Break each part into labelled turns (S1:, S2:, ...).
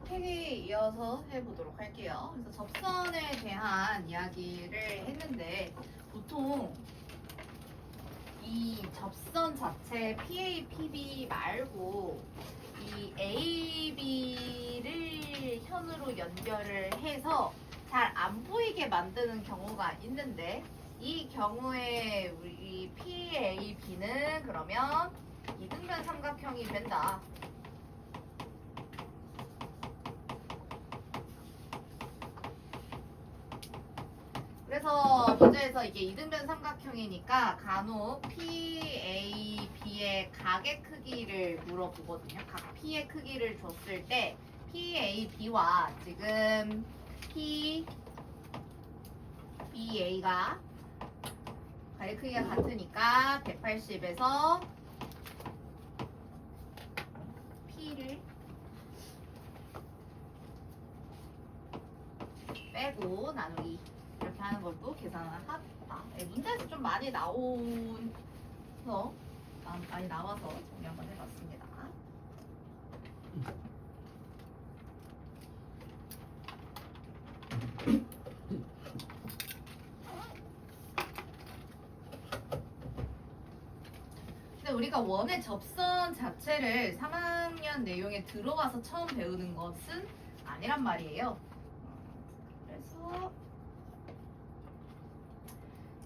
S1: 책에 이어서 해보도록 할게요. 그래서 접선에 대한 이야기를 했는데 보통 이 접선 자체 PA, PB 말고 이 AB를 현으로 연결을 해서 잘 안 보이게 만드는 경우가 있는데 이 경우에 우리 PAB는 그러면 이등변 삼각형이 된다. 그래서 문제에서 이게 이등변 삼각형이니까 간혹 PAB의 각의 크기를 물어보거든요. 각 P의 크기를 줬을 때 PAB와 지금 PBA가 각의 크기가 같으니까 180에서 P를 빼고 나누기 이렇게 하는 것도 계산을 하다. 문제에서 좀 많이 나와서 정리 한번 해봤습니다. 근데 우리가 원의 접선 자체를 3학년 내용에 들어가서 처음 배우는 것은 아니란 말이에요. 그래서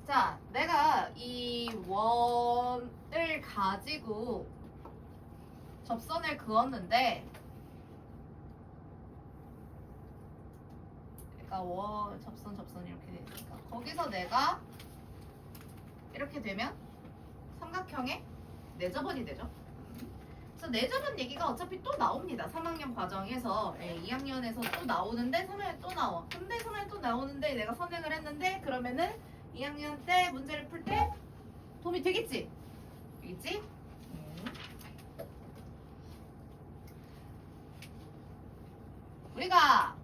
S1: 자, 내가 이 원을 가지고 접선을 그었는데 그러니까 접선 이렇게 되니까 거기서 내가 이렇게 되면 삼각형의 내접원이 되죠. 그래서 내접원 얘기가 어차피 또 나옵니다. 3학년 과정에서 2학년에서 또 나오는데 3학년에 또 나와. 근데 3학년에 또 나오는데 내가 선행을 했는데 그러면은 2학년 때 문제를 풀 때 도움이 되겠지? 되겠지? 우리가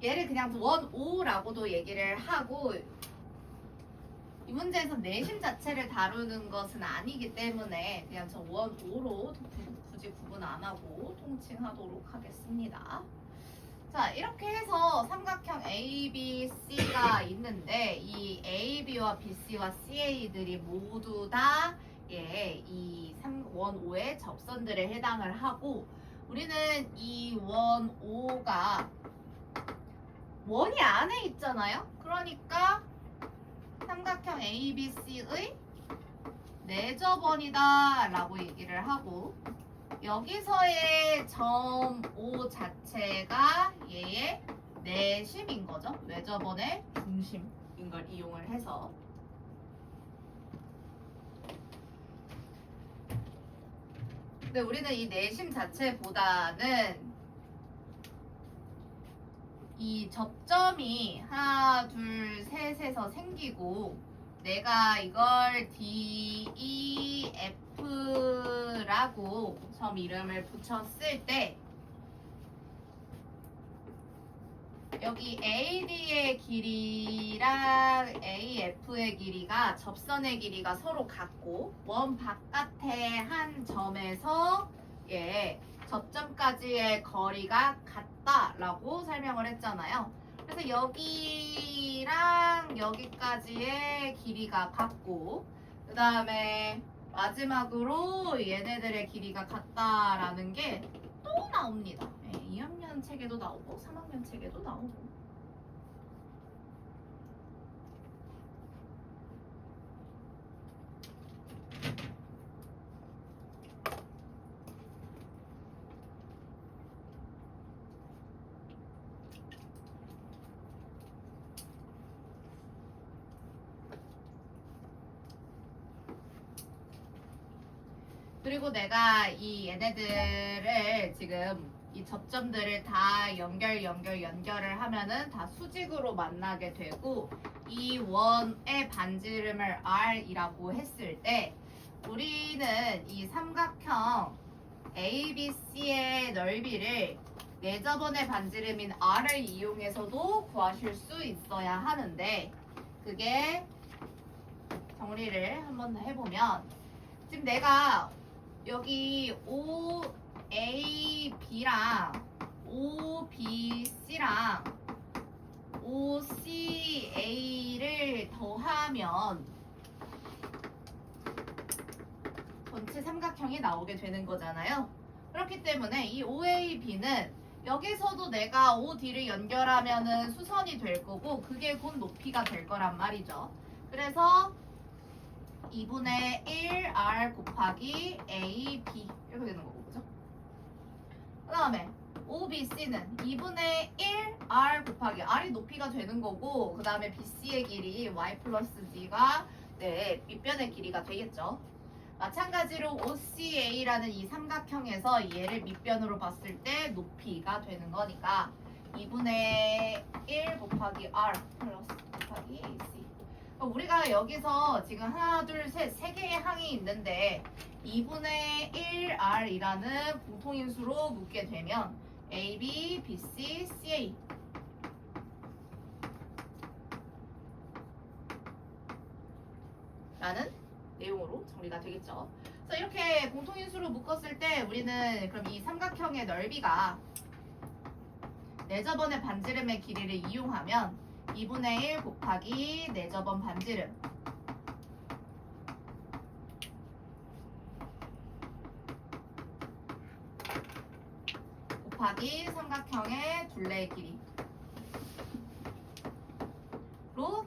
S1: 얘를 그냥 원 5라고도 얘기를 하고 이 문제에서 내심 자체를 다루는 것은 아니기 때문에 그냥 저 원 5로 굳이 구분 안 하고 통칭하도록 하겠습니다. 자, 이렇게 해서 삼각형 ABC가 있는데 이 AB와 BC와 CA들이 모두 다 이 원 5의 접선들에 해당을 하고 우리는 이 원 5가 원이 안에 있잖아요. 그러니까 삼각형 ABC의 내접원이다 라고 얘기를 하고 여기서의 점 O 자체가 얘의 내심인 거죠. 내접원의 중심인 걸 이용을 해서 근데 우리는 이 내심 자체보다는 이 접점이 하나, 둘, 셋에서 생기고 내가 이걸 D, E, F라고 점 이름을 붙였을 때 여기 AD의 길이랑 AF의 길이가 접선의 길이가 서로 같고 원 바깥의 한 점에서 접점까지의 거리가 같다라고 설명을 했잖아요. 그래서 여기랑 여기까지의 길이가 같고 그 다음에 마지막으로 얘네들의 길이가 같다라는 게 또 나옵니다. 2학년 책에도 나오고 3학년 책에도 나오고 그리고 내가 이 얘네들을 지금 이 접점들을 다 연결을 하면은 다 수직으로 만나게 되고 이 원의 반지름을 R이라고 했을 때 우리는 이 삼각형 ABC의 넓이를 내접원의 반지름인 R을 이용해서도 구하실 수 있어야 하는데 그게 정리를 한번 해보면 지금 내가 여기 OAB랑 OBC랑 OCA를 더하면 전체 삼각형이 나오게 되는 거잖아요. 그렇기 때문에 이 OAB는 여기서도 내가 OD를 연결하면은 수선이 될 거고 그게 곧 높이가 될 거란 말이죠. 그래서 2분의 1R 곱하기 AB 이렇게 되는 거고, 그죠? 그 다음에 OBC는 2분의 1R 곱하기 R이 높이가 되는 거고 그 다음에 BC의 길이 Y 플러스 G가 네, 밑변의 길이가 되겠죠. 마찬가지로 OCA라는 이 삼각형에서 얘를 밑변으로 봤을 때 높이가 되는 거니까 2분의 1 곱하기 R 플러스 곱하기 AC. 우리가 여기서 지금 하나, 둘, 셋, 세 개의 항이 있는데 2분의 1R이라는 공통인수로 묶게 되면 AB, BC, CA 라는 내용으로 정리가 되겠죠. 그래서 이렇게 공통인수로 묶었을 때 우리는 그럼 이 삼각형의 넓이가 내저번의 반지름의 길이를 이용하면 2분의 1 곱하기 내저번 반지름 곱하기 삼각형의 둘레의 길이로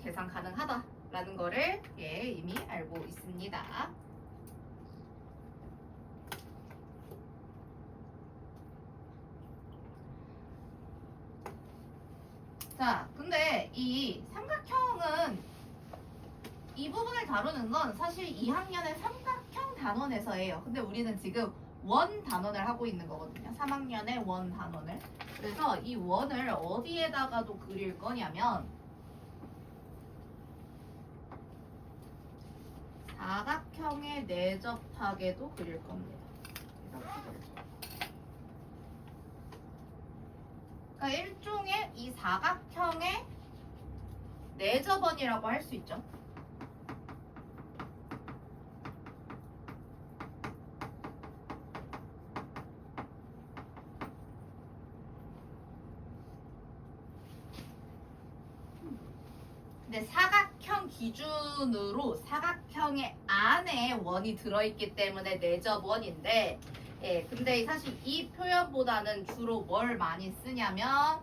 S1: 계산 가능하다라는 거를 이미 알고 있습니다. 자, 근데 이 삼각형은 이 부분을 다루는 건 사실 2학년의 삼각형 단원에서예요. 근데 우리는 지금 원 단원을 하고 있는 거거든요. 3학년의 원 단원을. 그래서 이 원을 어디에다가도 그릴 거냐면 사각형에 내접하게도 그릴 겁니다. 그러니까 일종의 이 사각형의 내접원이라고 할 수 있죠. 근데 사각형 기준으로 사각형의 안에 원이 들어있기 때문에 내접원인데 근데 사실 이 표현보다는 주로 뭘 많이 쓰냐면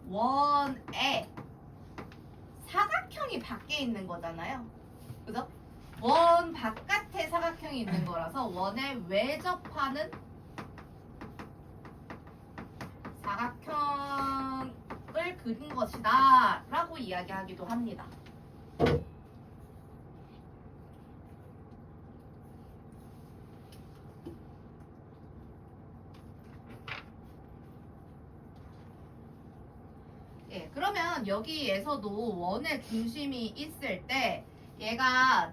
S1: 원에 사각형이 밖에 있는 거잖아요. 그죠? 원 바깥에 사각형이 있는 거라서 원에 외접하는 사각형을 그린 것이다 라고 이야기하기도 합니다. 그러면 여기에서도 원의 중심이 있을 때 얘가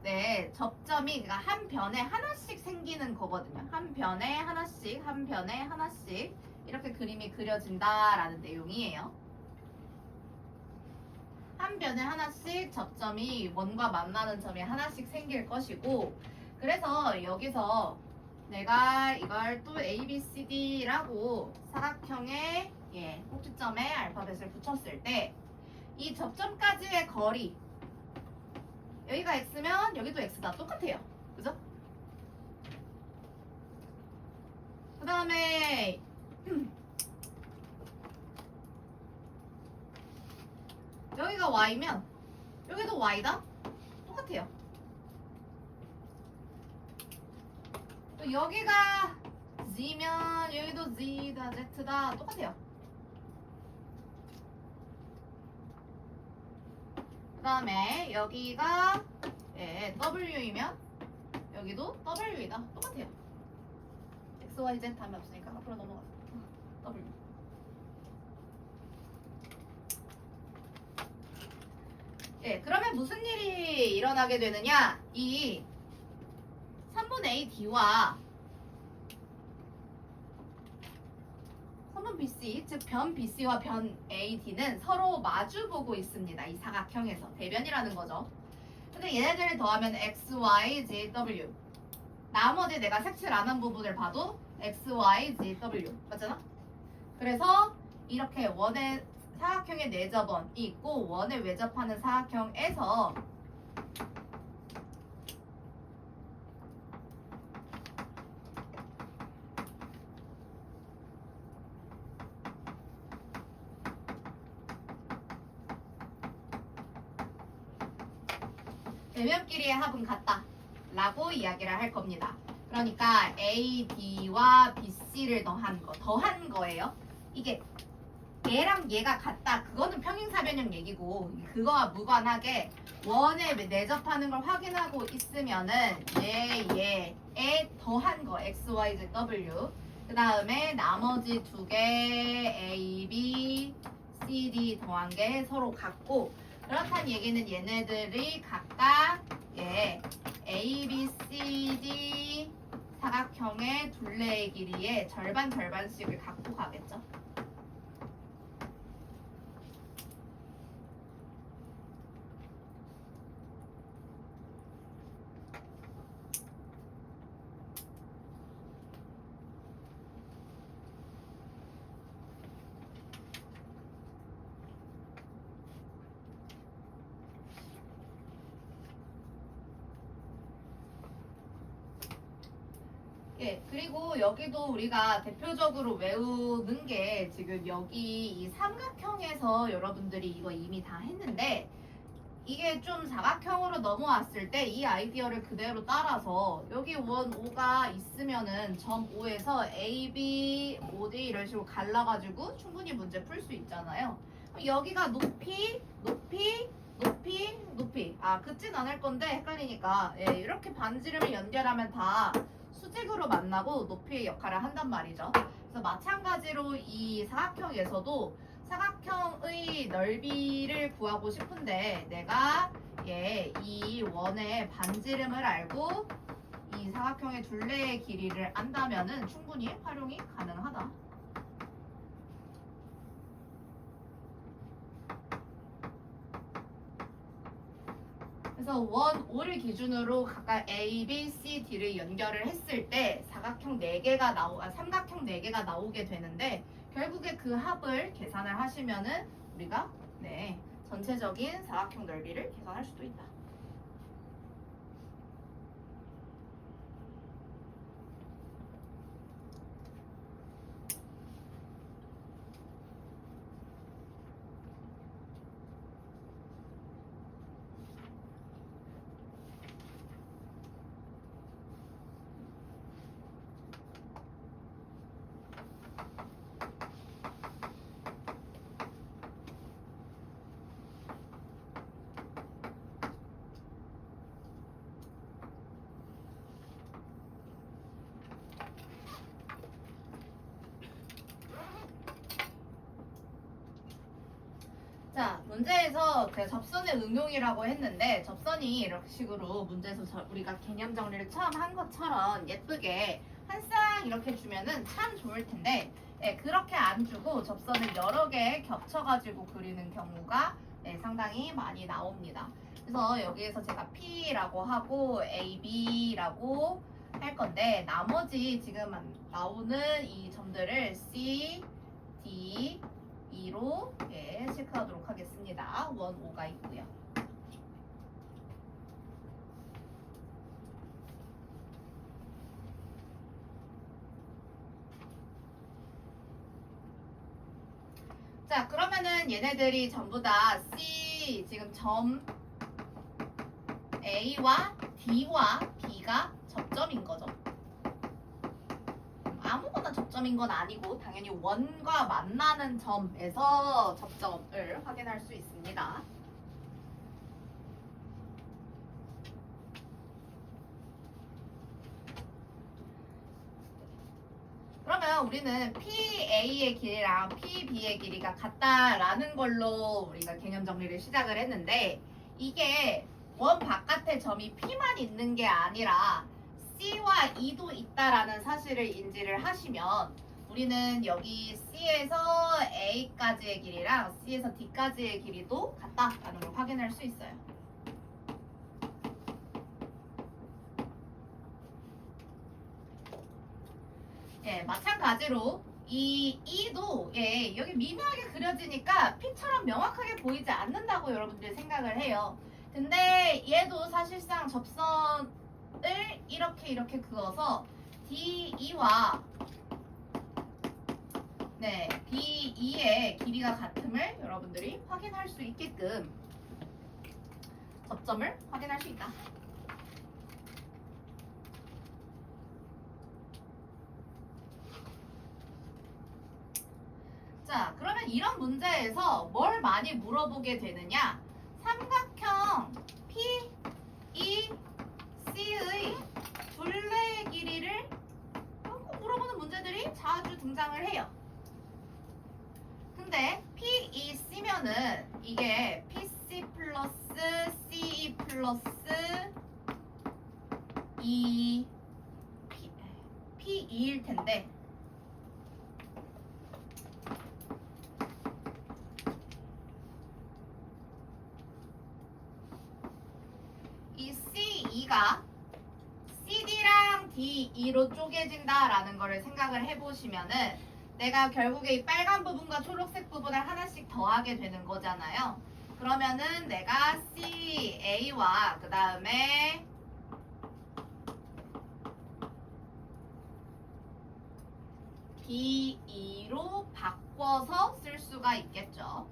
S1: 접점이 한 변에 하나씩 생기는 거거든요. 한 변에 하나씩, 한 변에 하나씩 이렇게 그림이 그려진다라는 내용이에요. 한 변에 하나씩 접점이 원과 만나는 점이 하나씩 생길 것이고 그래서 여기서 내가 이걸 또 A, B, C, D라고 사각형의 꼭지점에 알파벳을 붙였을 때 이 접점까지의 거리 여기가 X면 여기도 X다. 똑같아요. 그죠? 그 다음에 여기가 Y면 여기도 Y다. 똑같아요. 또 여기가 Z면 여기도 Z다, Z다. 똑같아요. 그 다음에 여기가 W이면 여기도 W이다. 똑같아요. X, Y, Z 다음에 없으니까 앞으로 넘어가서 W. 그러면 무슨 일이 일어나게 되느냐? 이 3분 AD와 3분 BC, 즉 변 BC와 변 AD는 서로 마주보고 있습니다. 이 사각형에서. 대변이라는 거죠. 근데 얘네들을 더하면 X, Y, Z, W. 나머지 내가 색칠 안 한 부분을 봐도 X, Y, Z, W. 맞잖아? 그래서 이렇게 원의 사각형의 내접원이 있고 원에 외접하는 사각형에서 대면끼리의 합은 같다 라고 이야기를 할 겁니다. 그러니까 A, B와 B, C를 더한 거예요. 이게 얘랑 얘가 같다. 그거는 평행사변형 얘기고 그거와 무관하게 원에 내접하는 걸 확인하고 있으면은 얘에 더한 거 X, Y, Z, W 그 다음에 나머지 두 개 A, B, C, D 더한 게 서로 같고 그렇다는 얘기는 얘네들이 각각 A, B, C, D 사각형의 둘레의 길이의 절반씩을 갖고 가겠죠. 예, 그리고 여기도 우리가 대표적으로 외우는 게 지금 여기 이 삼각형에서 여러분들이 이거 이미 다 했는데 이게 좀 사각형으로 넘어왔을 때 이 아이디어를 그대로 따라서 여기 원 O가 있으면은 점 O에서 A, B, OD 이런 식으로 갈라가지고 충분히 문제 풀 수 있잖아요. 여기가 높이 긋진 않을 건데 헷갈리니까 이렇게 반지름을 연결하면 다 수직으로 만나고 높이의 역할을 한단 말이죠. 그래서 마찬가지로 이 사각형에서도 사각형의 넓이를 구하고 싶은데 내가 이 원의 반지름을 알고 이 사각형의 둘레의 길이를 안다면은 충분히 활용이 가능하다. 그래서 원 O를 기준으로 각각 A, B, C, D를 연결을 했을 때 삼각형 4개가 나오게 되는데 결국에 그 합을 계산을 하시면은 우리가 전체적인 사각형 넓이를 계산할 수도 있다. 자, 문제에서 그 접선의 응용이라고 했는데 접선이 이런 식으로 문제에서 우리가 개념 정리를 처음 한 것처럼 예쁘게 한 쌍 이렇게 주면은 참 좋을 텐데 그렇게 안 주고 접선을 여러 개 겹쳐가지고 그리는 경우가 상당히 많이 나옵니다. 그래서 여기에서 제가 P라고 하고 A, B라고 할 건데 나머지 지금 나오는 이 점들을 C, D, 2로 체크하도록 하겠습니다. 원 O가 있고요. 자, 그러면은 얘네들이 전부 다 C 지금 점 A와 D와 B가 접점인 거죠. 아무거나 접점인 건 아니고 당연히 원과 만나는 점에서 접점을 확인할 수 있습니다. 그러면 우리는 PA의 길이랑 PB의 길이가 같다라는 걸로 우리가 개념 정리를 시작을 했는데 이게 원 바깥에 점이 P만 있는 게 아니라 C와 E도 있다라는 사실을 인지를 하시면 우리는 여기 C에서 A까지의 길이랑 C에서 D까지의 길이도 같다라는 걸 확인할 수 있어요. 마찬가지로 이 E도 여기 미묘하게 그려지니까 P처럼 명확하게 보이지 않는다고 여러분들이 생각을 해요. 근데 얘도 사실상 접선을 이렇게 그어서 DE와 DE의 길이가 같음을 여러분들이 확인할 수 있게끔 접점을 확인할 수 있다. 자, 그러면 이런 문제에서 뭘 많이 물어보게 되느냐? 삼각형 PEC의 둘레의 길이를 물어보는 문제들이 자주 등장을 해요. 근데 PEC면은 이게 PC 플러스 CE 플러스 PE일 텐데 이 CE가 CD랑 DE로 쪼개진다라는 거를 생각을 해보시면은 내가 결국에 이 빨간 부분과 초록색 부분을 하나씩 더하게 되는 거잖아요. 그러면은 내가 CA와 그 다음에 DE로 바꿔서 쓸 수가 있겠죠.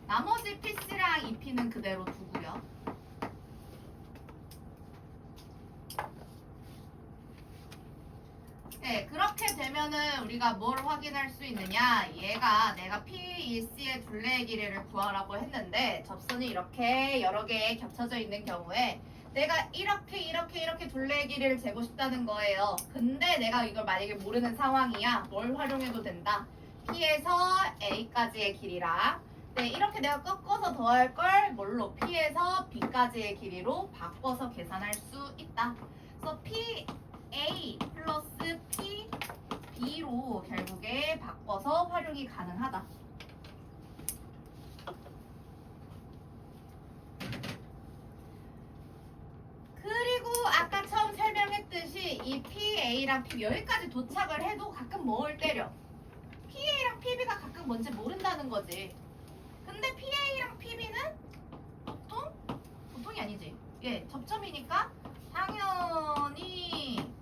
S1: 나머지 PC랑 EP는 그대로 두고요. 네, 그렇게 되면은 우리가 뭘 확인할 수 있느냐? 얘가 내가 PEC의 둘레의 길이를 구하라고 했는데 접선이 이렇게 여러 개 겹쳐져 있는 경우에 내가 이렇게 둘레의 길이를 재고 싶다는 거예요. 근데 내가 이걸 만약에 모르는 상황이야. 뭘 활용해도 된다. P에서 A까지의 길이랑 이렇게 내가 꺾어서 더할 걸 뭘로? P에서 B까지의 길이로 바꿔서 계산할 수 있다. 그래서 PA 플러스 PB로 결국에 바꿔서 활용이 가능하다. 그리고 아까 처음 설명했듯이 이 PA랑 PB 여기까지 도착을 해도 가끔 뭐를 때려? PA랑 PB가 가끔 뭔지 모른다는 거지. 근데 PA랑 PB는 보통이 아니지. 접점이니까 당연히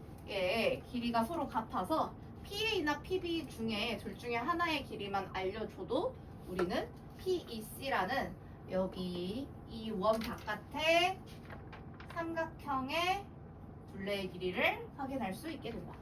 S1: 길이가 서로 같아서 PA나 PB 중에 둘 중에 하나의 길이만 알려줘도 우리는 PEC라는 여기 이 원 바깥에 삼각형의 둘레의 길이를 확인할 수 있게 된다.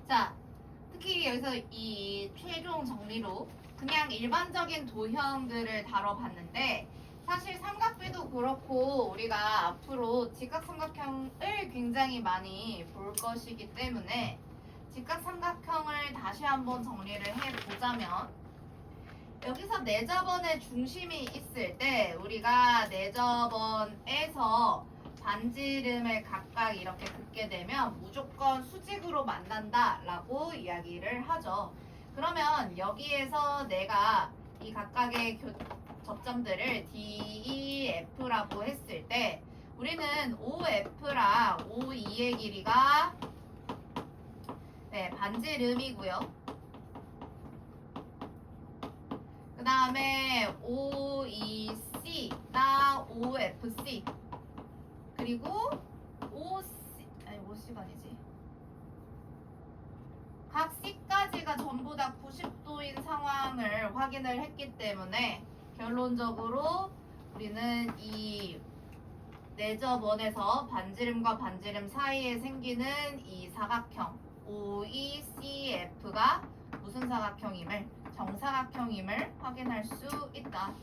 S1: 자, 특히 여기서 이 최종 정리로 그냥 일반적인 도형들을 다뤄봤는데 사실 삼각비도 그렇고 우리가 앞으로 직각삼각형을 굉장히 많이 볼 것이기 때문에 직각삼각형을 다시 한번 정리를 해보자면 여기서 내접원의 중심이 있을 때 우리가 내접원에서 반지름을 각각 이렇게 긋게 되면 무조건 수직으로 만난다 라고 이야기를 하죠. 그러면 여기에서 내가 이 각각의 접점들을 DEF라고 했을 때 우리는 OF랑 OE의 길이가 반지름이고요. 그 다음에 OEC 나 OFC 그리고 OC가 아니지. 각 C까지가 전부 다 90도인 상황을 확인을 했기 때문에 결론적으로 우리는 이 내접원에서 반지름과 반지름 사이에 생기는 이 사각형 OECF가 무슨 사각형임을 정사각형임을 확인할 수 있다.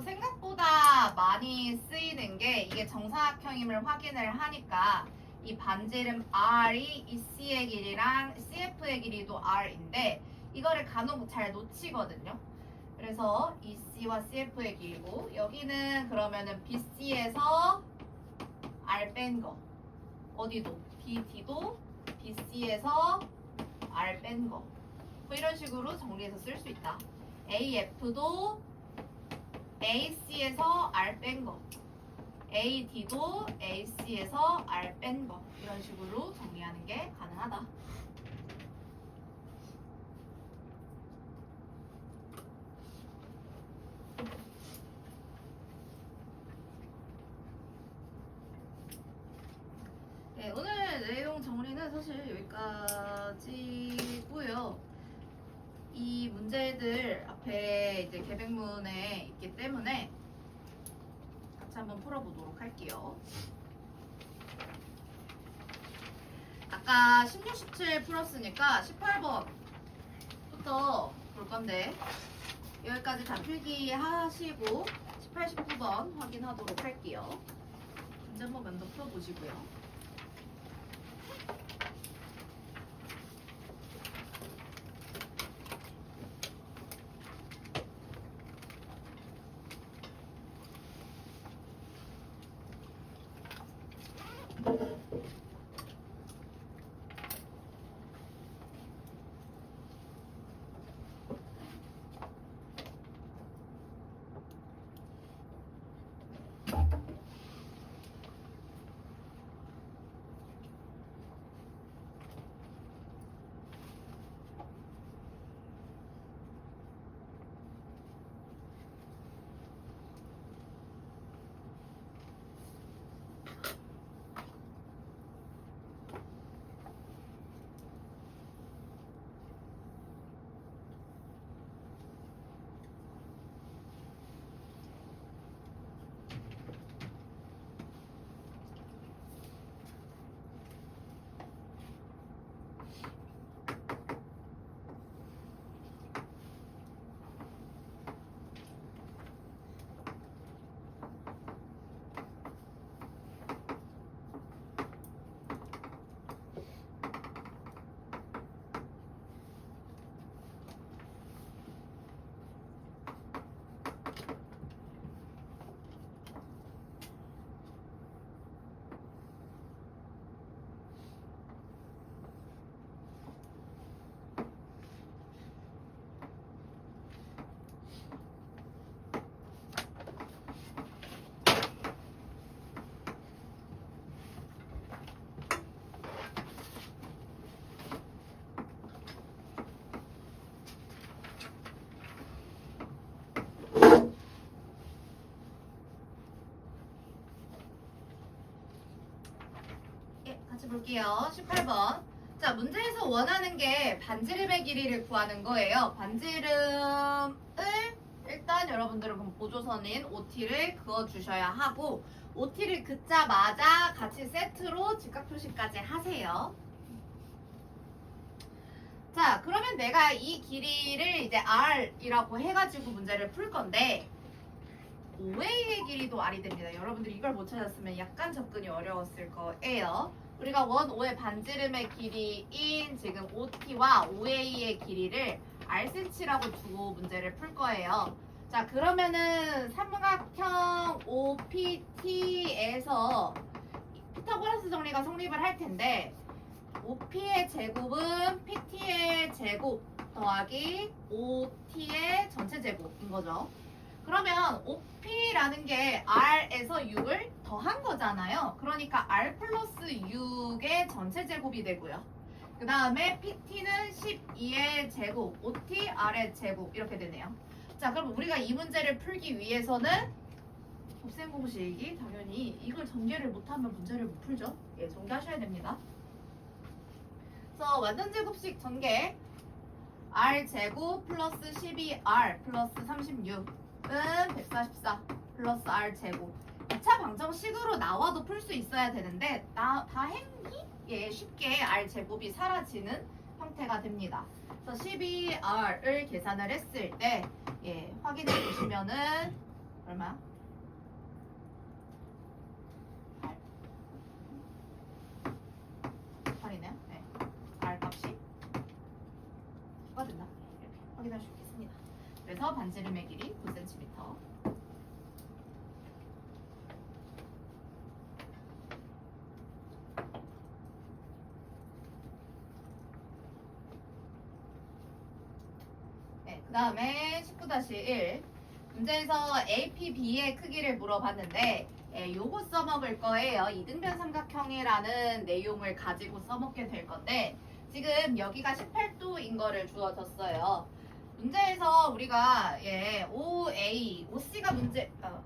S1: 생각보다 많이 쓰이는 게 이게 정사각형임을 확인을 하니까 이 반지름 R이 이 C의 길이랑 CF의 길이도 R인데 이거를 간혹 잘 놓치거든요. 그래서 이 C와 CF의 길이고 여기는 그러면은 BC에서 R 뺀 거 어디도 BD도 BC에서 R 뺀 거 뭐 이런 식으로 정리해서 쓸 수 있다. AF도 AC에서 R 뺀 거, AD도 AC에서 R 뺀 거 이런 식으로 정리하는 게 가능하다. 네, 오늘 내용 정리는 사실 여기까지고요. 이 문제들 앞에 이제 계백문에 있기 때문에 같이 한번 풀어보도록 할게요. 아까 16, 17 풀었으니까 18번부터 볼 건데 여기까지 다 필기 하시고 18, 19번 확인하도록 할게요. 문제 한번 먼저 풀어보시고요. 같이 볼게요. 18번. 자, 문제에서 원하는 게 반지름의 길이를 구하는 거예요. 반지름을 일단 여러분들은 그럼 보조선인 OT를 그어주셔야 하고 OT를 긋자마자 같이 세트로 직각 표시까지 하세요. 자, 그러면 내가 이 길이를 이제 R이라고 해가지고 문제를 풀 건데 OA의 길이도 R이 됩니다. 여러분들 이걸 못 찾았으면 약간 접근이 어려웠을 거예요. 우리가 원 O의 반지름의 길이인 지금 OT와 OA의 길이를 Rcm라고 두고 문제를 풀 거예요. 자, 그러면은 삼각형 OPT에서 피타고라스 정리가 성립을 할 텐데 OP의 제곱은 PT의 제곱 더하기 OT의 전체 제곱인 거죠. 그러면 OP라는 게 R에서 6을 더한 거잖아요. 그러니까 R 플러스 6의 전체 제곱이 되고요. 그 다음에 PT는 12의 제곱, OT R의 제곱 이렇게 되네요. 자, 그럼 우리가 이 문제를 풀기 위해서는 곱셈 공식이 당연히 이걸 전개를 못하면 문제를 못 풀죠. 예, 전개하셔야 됩니다. 그래서 완전 제곱식 전개 R 제곱 플러스 12R 플러스 36은 144 플러스 R 제곱 2차 방정식으로 나와도 풀 수 있어야 되는데 다행히 예, 쉽게 R 제곱이 사라지는 형태가 됩니다. 그래서 12R을 계산을 했을 때 예, 확인해 보시면은 얼마? 8이네요. 네. R 값이 추가 된다. 이렇게 확인할 수 있겠습니다. 그래서 반지름의 길이 9cm. 네, 그 다음에 19-1 문제에서 APB의 크기를 물어봤는데 요거 써먹을 거예요. 이등변 삼각형이라는 내용을 가지고 써먹게 될 건데 지금 여기가 18도인 거를 주어졌어요. 문제에서 우리가 OA, OC가 문제에서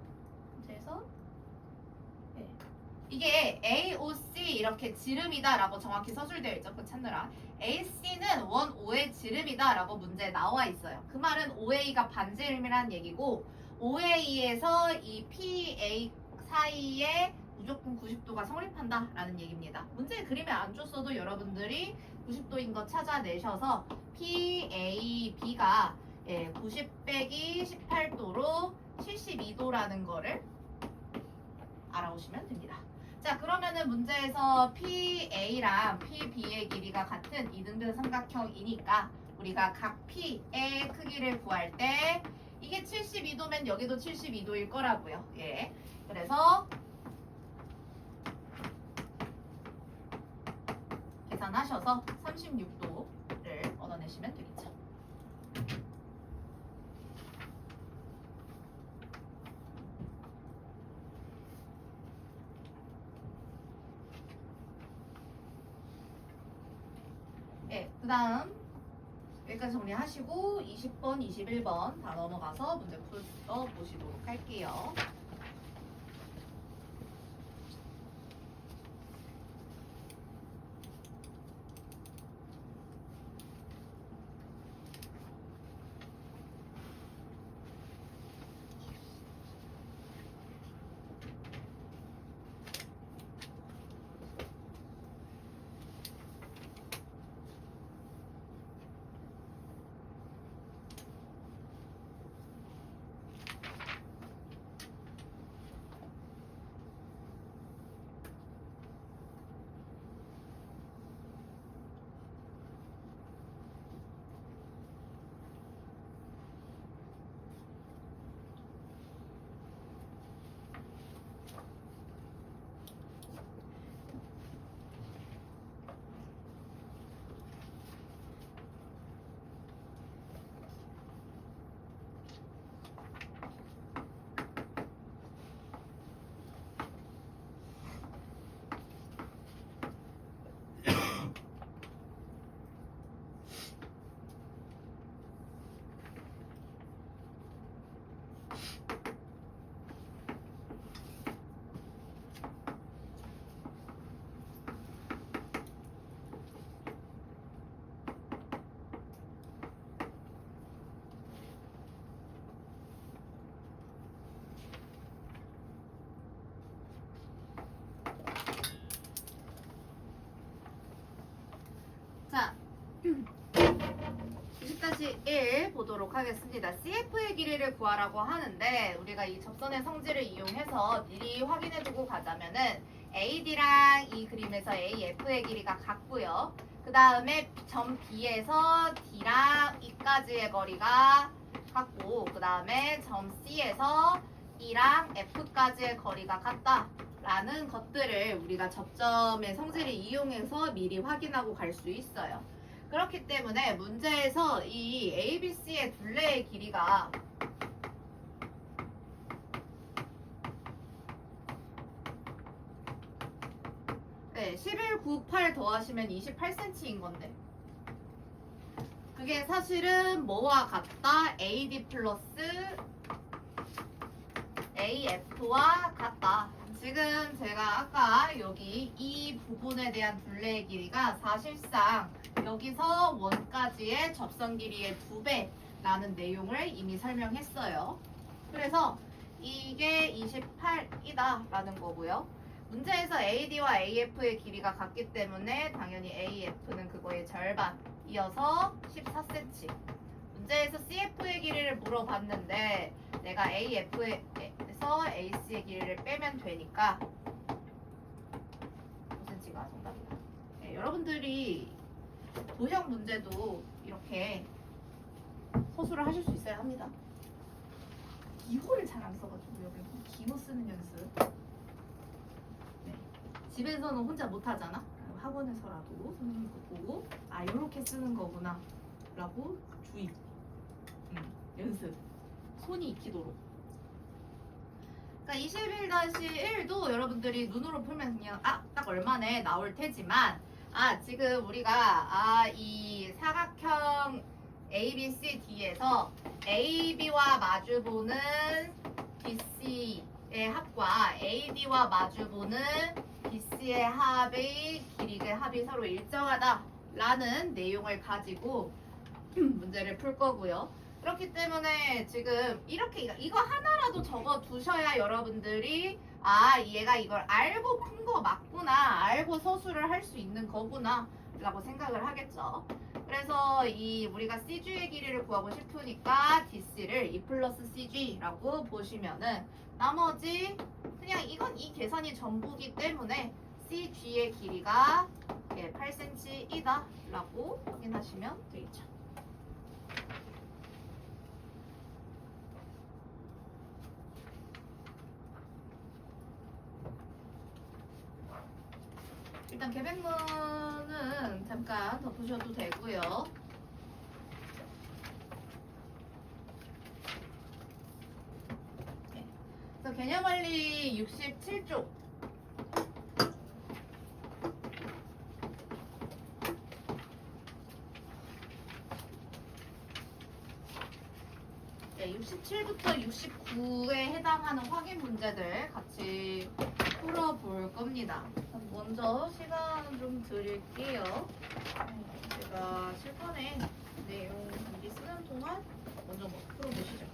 S1: 이게 AOC 이렇게 지름이다라고 정확히 서술되어 있죠. 그 찾느라 AC는 원 O의 지름이다라고 문제에 나와 있어요. 그 말은 OA가 반지름이라는 얘기고 OA에서 이 PA 사이에 무조건 90도가 성립한다라는 얘기입니다. 문제 그림에 안 줬어도 여러분들이 90도인 거 찾아내셔서 PAB가 90 빼기 18도로 72도라는 거를 알아오시면 됩니다. 자, 그러면은 문제에서 PA랑 PB의 길이가 같은 이등변 삼각형이니까 우리가 각 P의 크기를 구할 때 이게 72도면 여기도 72도일 거라고요. 예. 그래서 계산하셔서 36도를 얻어내시면 되겠죠. 네, 그 다음 여기까지 정리하시고 20번, 21번 다 넘어가서 문제 풀어 보시도록 할게요. 자, 20-1 보도록 하겠습니다. CF의 길이를 구하라고 하는데 우리가 이 접선의 성질을 이용해서 미리 확인해두고 가자면은 AD랑 이 그림에서 AF의 길이가 같고요. 그 다음에 점 B에서 D랑 E까지의 거리가 같고 그 다음에 점 C에서 E랑 F까지의 거리가 같다. 라는 것들을 우리가 접점의 성질을 이용해서 미리 확인하고 갈 수 있어요. 그렇기 때문에 문제에서 이 ABC의 둘레의 길이가 네, 1198 더하시면 28cm인 건데. 그게 사실은 뭐와 같다? AD 플러스 AF와 같다. 지금 제가 아까 여기 이 부분에 대한 둘레의 길이가 사실상 여기서 원까지의 접선 길이의 2배라는 내용을 이미 설명했어요. 그래서 이게 28이다 라는 거고요. 문제에서 AD와 AF의 길이가 같기 때문에 당연히 AF는 그거의 절반 이어서 14cm. 문제에서 CF의 길이를 물어봤는데 내가 AF에서 AC의 길이를 빼면 되니까 5cm가 정답이다. 네, 여러분들이 도형 문제도 이렇게 서술을 하실 수 있어야 합니다. 기호를 잘 안 써가지고 여기 기호 쓰는 연습. 네. 집에서는 혼자 못 하잖아. 학원에서라도 선생님 거 보고 아 이렇게 쓰는 거구나 라고 주의. 연습. 손이 익히도록. 그러니까 21-1도 여러분들이 눈으로 풀면 그냥 딱 얼마네 나올 테지만 지금 우리가 이 사각형 ABCD에서 AB와 마주보는 BC의 합과 AD와 마주보는 BC의 합의 길이의 합이 서로 일정하다라는 내용을 가지고 문제를 풀 거고요. 그렇기 때문에 지금 이렇게 이거 하나라도 적어 두셔야 여러분들이 얘가 이걸 알고 푼 거 맞구나, 알고 서술을 할 수 있는 거구나 라고 생각을 하겠죠. 그래서 우리가 CG의 길이를 구하고 싶으니까 DC를 E 플러스 CG라고 보시면은 나머지 그냥 이건 이 계산이 전부기 때문에 CG의 길이가 8cm이다 라고 확인하시면 되겠죠. 일단 계백문은 잠깐 덮으셔도 되고요. 네. 그래서 개념원리 67쪽. 네, 67부터 69에 해당하는 확인 문제들 같이 풀어볼 겁니다. 먼저 시간 좀 드릴게요. 제가 실전에 내용 미리 쓰는 동안 먼저 풀어보시죠.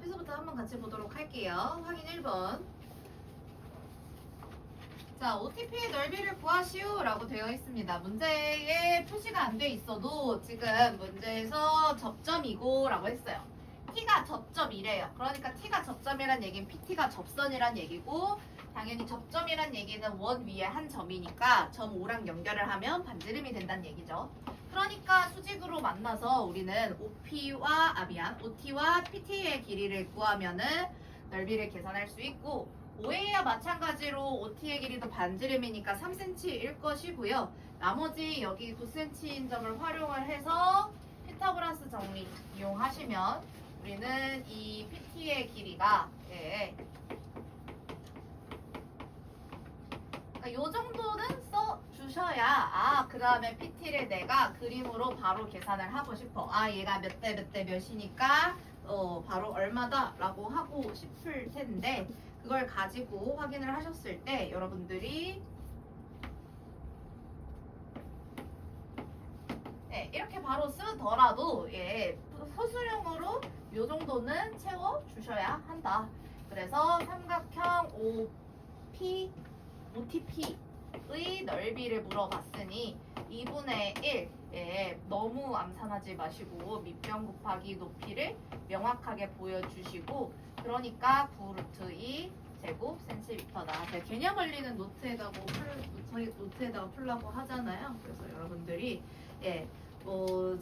S1: 앞에서부터 한번 같이 보도록 할게요. 확인 1번. 자, OTP의 넓이를 구하시오라고 되어 있습니다. 문제에 표시가 안 돼 있어도 지금 문제에서 접점이고 라고 했어요. T가 접점이래요. 그러니까 T가 접점이란 얘기는 PT가 접선이란 얘기고 당연히 접점이란 얘기는 원 위에 한 점이니까 점 5랑 연결을 하면 반지름이 된다는 얘기죠. 그러니까 수직으로 만나서 우리는 OT와 PT의 길이를 구하면은 넓이를 계산할 수 있고 OA와 마찬가지로 OT의 길이도 반지름이니까 3cm일 것이고요. 나머지 여기 9cm인 점을 활용을 해서 피타고라스 정리 이용하시면 우리는 이 PT의 길이가 이 정도는 써주셔야 그 다음에 PT를 내가 그림으로 바로 계산을 하고 싶어. 얘가 몇 대 몇 대 몇이니까 바로 얼마다 라고 하고 싶을 텐데 그걸 가지고 확인을 하셨을 때 여러분들이 이렇게 바로 쓰더라도 소수령으로 이 정도는 채워주셔야 한다. 그래서 삼각형 OTP의 넓이를 물어봤으니 2분의 1 너무 암산하지 마시고 밑변 곱하기 높이를 명확하게 보여주시고 그러니까 9루트 2 제곱 센티미터다. 개념 원리는 노트에다가 풀라고 하잖아요. 그래서 여러분들이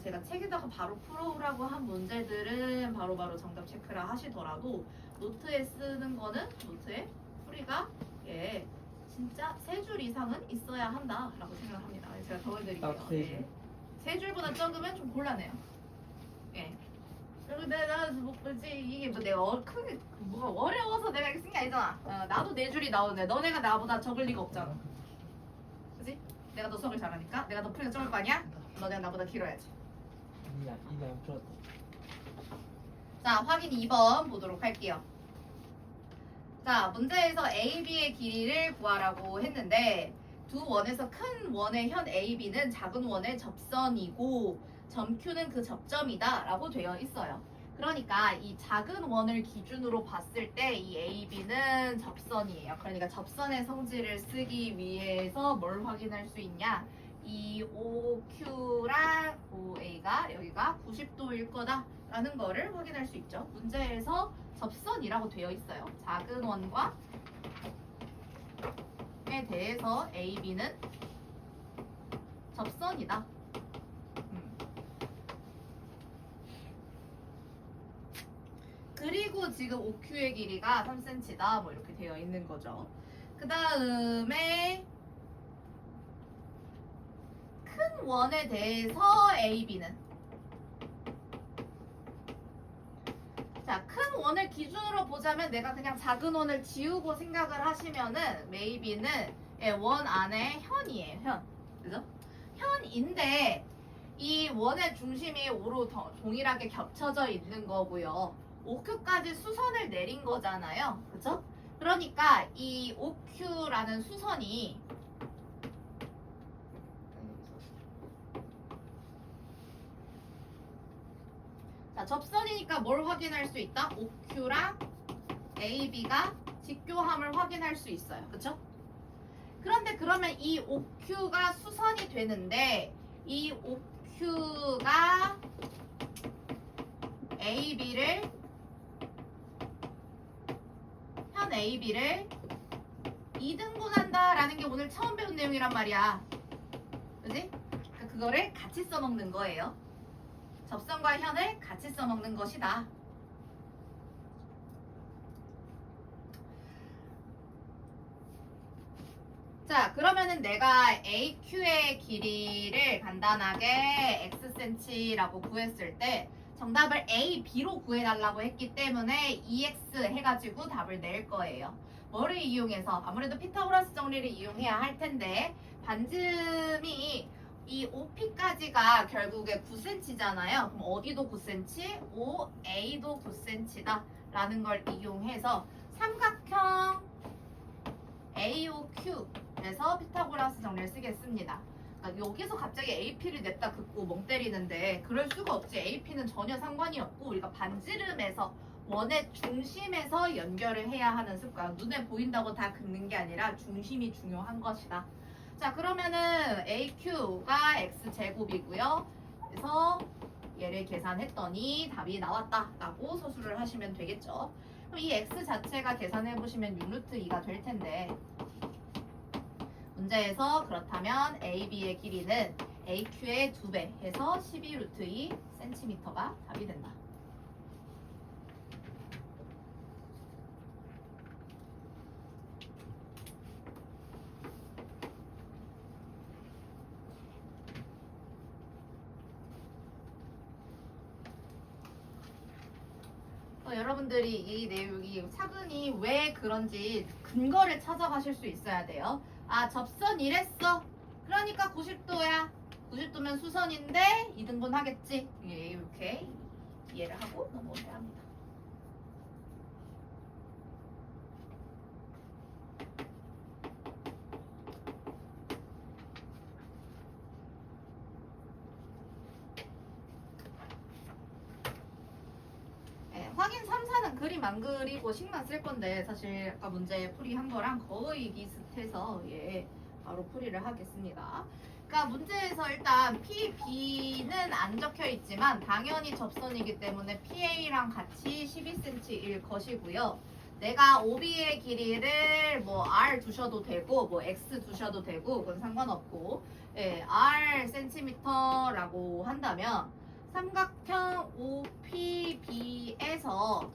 S1: 제가 책에다가 바로 풀어오라고 한 문제들은 바로바로 정답 체크를 하시더라도 노트에 쓰는 거는 노트에 풀이가 진짜 3줄 이상은 있어야 한다라고 생각을 합니다. 제가 적어드릴게요.
S2: 딱 3줄.
S1: 3줄보다 적으면 좀 곤란해요. 그리고 내가 뭐지 이게 뭐 내가 크게 뭐가 어려워서 내가 이렇게 쓴 게 아니잖아. 나도 4줄이 나오는데 너네가 나보다 적을 리가 없잖아. 그지? 내가 너 수학을 잘하니까 내가 너 풀이가 적을 거 아니야? 너네가 나보다 길어야지.
S2: 아니야, 이거 안 풀었다.
S1: 자, 확인 2번 보도록 할게요. 자, 문제에서 AB의 길이를 구하라고 했는데 두 원에서 큰 원의 현 AB는 작은 원의 접선이고 점 Q는 그 접점이다 라고 되어 있어요. 그러니까 이 작은 원을 기준으로 봤을 때 이 AB는 접선이에요. 그러니까 접선의 성질을 쓰기 위해서 뭘 확인할 수 있냐? 이 OQ랑 OA가 여기가 90도일 거다라는 거를 확인할 수 있죠. 문제에서 접선이라고 되어 있어요. 작은 원과 에 대해서 AB는 접선이다. 그리고 지금 OQ의 길이가 3cm다. 뭐 이렇게 되어 있는 거죠. 그 다음에 큰 원에 대해서 AB는 자, 큰 원을 기준으로 보자면 내가 그냥 작은 원을 지우고 생각을 하시면은 AB는 원 안에 현이에요. 현. 그죠? 현인데 이 원의 중심이 O로 동일하게 겹쳐져 있는 거고요. OQ까지 수선을 내린 거잖아요. 그죠? 그러니까 이 OQ라는 수선이 자, 접선이니까 뭘 확인할 수 있다? OQ랑 AB가 직교함을 확인할 수 있어요. 그쵸? 그런데 그러면 이 OQ가 수선이 되는데 이 OQ가 현 AB를 2등분한다 라는 게 오늘 처음 배운 내용이란 말이야. 그지? 그러니까 그거를 같이 써먹는 거예요. 접선과 현을 같이 써먹는 것이다. 자, 그러면은 내가 AQ의 길이를 간단하게 Xcm라고 구했을 때 정답을 A, B로 구해달라고 했기 때문에 EX 해가지고 답을 낼 거예요. 뭐를 이용해서? 아무래도 피타고라스 정리를 이용해야 할 텐데 반지름이 이 OP까지가 결국에 9cm잖아요. 그럼 어디도 9cm, OA도 9cm다 라는 걸 이용해서 삼각형 AOQ에서 피타고라스 정리를 쓰겠습니다. 그러니까 여기서 갑자기 AP를 냈다 긋고 멍 때리는데 그럴 수가 없지. AP는 전혀 상관이 없고 우리가 반지름에서 원의 중심에서 연결을 해야 하는 습관. 눈에 보인다고 다 긋는 게 아니라 중심이 중요한 것이다. 자, 그러면은 AQ가 X제곱이고요. 그래서 얘를 계산했더니 답이 나왔다라고 서술을 하시면 되겠죠. 그럼 이 X 자체가 계산해보시면 6루트 2가 될 텐데 문제에서 그렇다면 AB의 길이는 AQ의 2배 해서 12루트 2 cm가 답이 된다. 여러분들이 이 내용이 차근히 왜 그런지 근거를 찾아가실 수 있어야 돼요. 아, 접선 이랬어. 그러니까 90도야. 90도면 수선인데 2등분 하겠지. 예, 이렇게 이해를 하고 넘어오셔야 합니다. 확인 3, 4는 그림 안 그리고 식만 쓸 건데 사실 아까 문제 풀이한 거랑 거의 비슷해서 예, 바로 풀이를 하겠습니다. 그러니까 문제에서 일단 PB는 안 적혀 있지만 당연히 접선이기 때문에 PA랑 같이 12cm일 것이고요. 내가 OB의 길이를 뭐 R 두셔도 되고 뭐 X 두셔도 되고 그건 상관없고 예, R cm라고 한다면 삼각형 OPB에서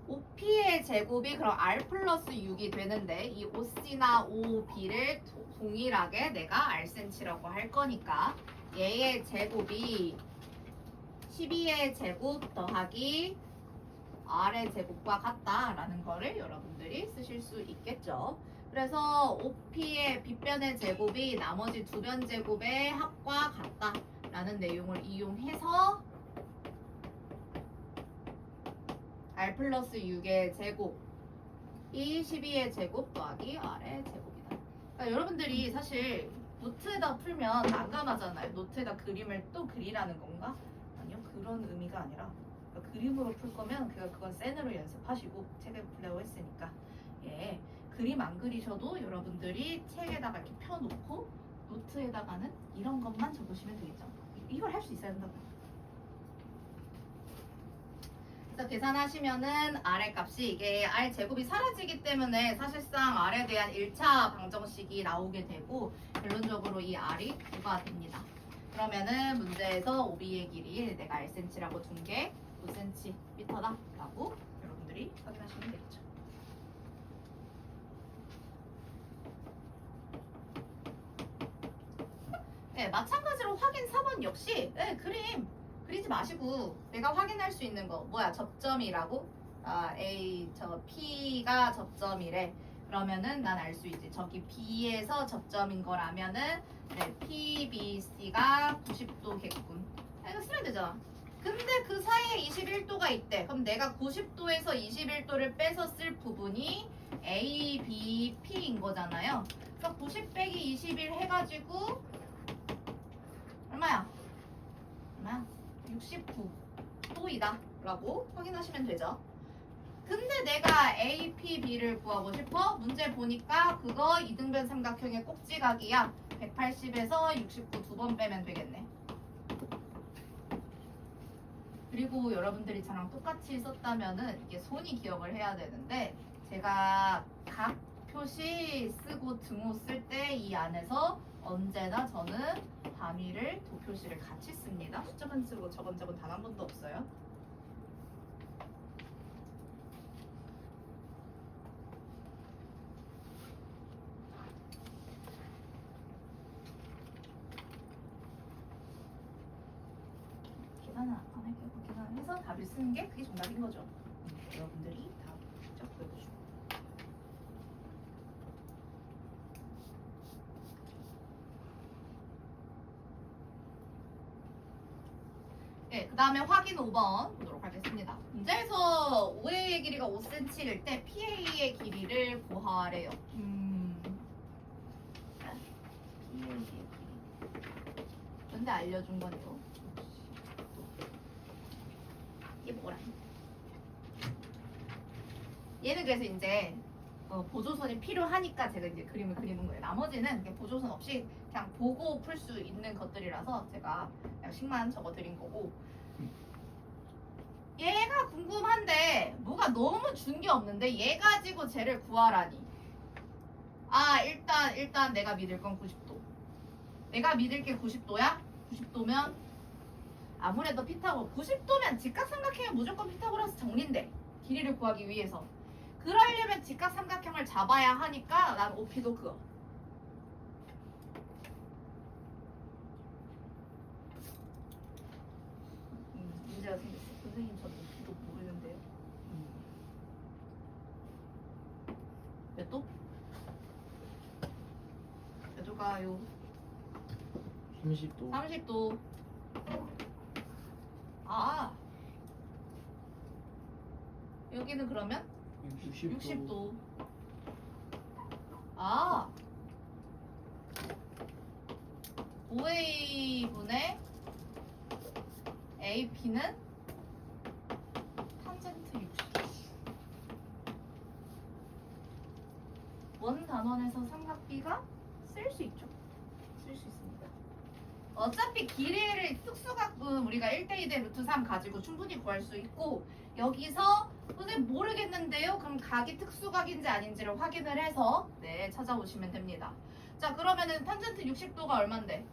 S1: OP의 제곱이 그럼 R 플러스 6이 되는데 이 OC나 OB를 동일하게 내가 Rcm라고 할 거니까 얘의 제곱이 12의 제곱 더하기 R의 제곱과 같다라는 거를 여러분들이 쓰실 수 있겠죠. 그래서 OP의 빗변의 제곱이 나머지 두 변 제곱의 합과 같다라는 내용을 이용해서 R 플러스 6의 제곱이 12의 제곱 더하기 R의 제곱이다. 그러니까 여러분들이 사실 노트에다 풀면 난감하잖아요. 노트에다 그림을 또 그리라는 건가? 아니요, 그런 의미가 아니라 그러니까 그림으로 풀 거면 그건 센으로 연습하시고 책에 풀려고 했으니까 예. 그림 안 그리셔도 여러분들이 책에다가 이렇게 펴놓고 노트에다가는 이런 것만 적으시면 되겠죠. 이걸 할 수 있어야 된다고요. 그래서 계산하시면은 R의 값이 이게 R 제곱이 사라지기 때문에 사실상 R에 대한 1차 방정식이 나오게 되고 결론적으로 이 R이 9가 됩니다. 그러면은 문제에서 OB의 길이 내가 Rcm라고 둔 게 5cm다 라고 여러분들이 확인하시면 되겠죠. 네, 마찬가지로 확인 4번 역시 네, 그림 그리지 마시고 내가 확인할 수 있는 거 뭐야 접점이라고? 아, A 저 P가 접점이래. 그러면은 난 알 수 있지. 저기 B에서 접점인 거라면은 네, PBC가 90도겠군. 이거 쓰면 되잖아. 근데 그 사이에 21도가 있대. 그럼 내가 90도에서 21도를 빼서 쓸 부분이 A, B, P인 거잖아요. 그래서 90 빼기 21 해가지고 얼마야? 69도이다 라고 확인하시면 되죠. 근데 내가 A, P, B를 구하고 싶어? 문제 보니까 그거 2등변 삼각형의 꼭지각이야. 180에서 69 두 번 빼면 되겠네. 그리고 여러분들이 저랑 똑같이 썼다면은 이게 손이 기억을 해야 되는데 제가 각 표시 쓰고 등호 쓸 때 이 안에서 언제나 저는 단위를 도표시를 같이 씁니다. 숫자만 쓰고 저건 단 한 번도 없어요. 계산은 안 할게요. 계산해서 답을 쓰는 게 그게 정답인 거죠. 여러분들이 다 직접 보여주시고. 네, 그 다음에 확인 5번 보도록 하겠습니다. 문제에서 OA의 길이가 5cm일 때 PA의 길이를 구하래요. PA의 길이. 근데 알려준 거네요. 이게 뭐라? 얘는 그래서 이제 보조선이 필요하니까 제가 이제 그림을 그리는 거예요. 나머지는 그냥 보조선 없이 그냥 보고 풀 수 있는 것들이라서 제가 그냥 식만 적어드린 거고. 얘가 궁금한데 뭐가 너무 준 게 없는데 얘 가지고 쟤를 구하라니. 아 일단 내가 믿을 건 90도. 내가 믿을 게 90도야? 90도면 아무래도 피타고 90도면 직각삼각형은 무조건 피타고라스 정리인데 길이를 구하기 위해서 그러려면 직각삼각형을 잡아야 하니까 난 OP도 그어. 문제가 생겼어. 선생님 저 OP도 모르는데요. 몇 도? 몇 도가요?
S2: 30도.
S1: 30도. 아 여기는 그러면
S2: 60도.
S1: 60도. 아 5A분의 AP는 탄젠트 60도. 원 단원에서 삼각비가 쓸 수 있죠. 쓸 수 있습니다. 어차피 길이를 특수각은 우리가 1대2대 루트 3 가지고 충분히 구할 수 있고 여기서 선생님 모르겠는데요? 그럼 각이 특수각인지 아닌지를 확인을 해서 네 찾아오시면 됩니다. 자 그러면은 탄젠트 60도가 얼만데?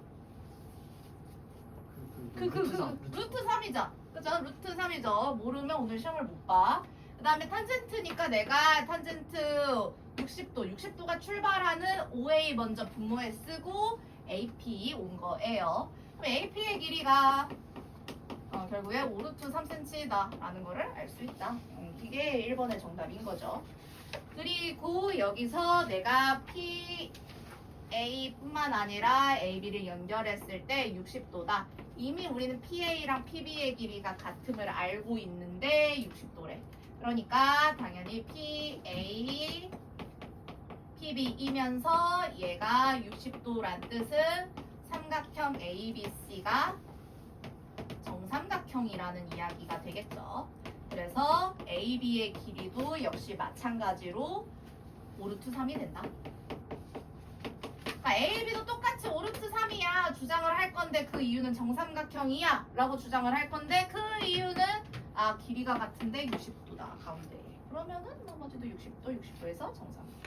S1: 루트 3이죠. 그죠? 루트 3이죠. 모르면 오늘 시험을 못 봐. 그 다음에 탄젠트니까 내가 탄젠트 60도가 출발하는 OA 먼저 분모에 쓰고 AP 온 거예요. 그럼 AP의 길이가 결국에 5루트 3cm다 라는 거를 알 수 있다. 이게 1번의 정답인 거죠. 그리고 여기서 내가 PA뿐만 아니라 AB를 연결했을 때 60도다. 이미 우리는 PA랑 PB의 길이가 같음을 알고 있는데 60도래. 그러니까 당연히 PA, PB이면서 얘가 60도란 뜻은 삼각형 ABC가 정삼각형이라는 이야기가 되겠죠. 그래서 AB의 길이도 역시 마찬가지로 5루트 3이 된다. 그러니까 AB도 똑같이 5루트 3이야 주장을 할 건데 그 이유는 정삼각형이야 라고 주장을 할 건데 그 이유는 길이가 같은데 60도다 가운데. 그러면은 나머지도 60도에서 정삼각형.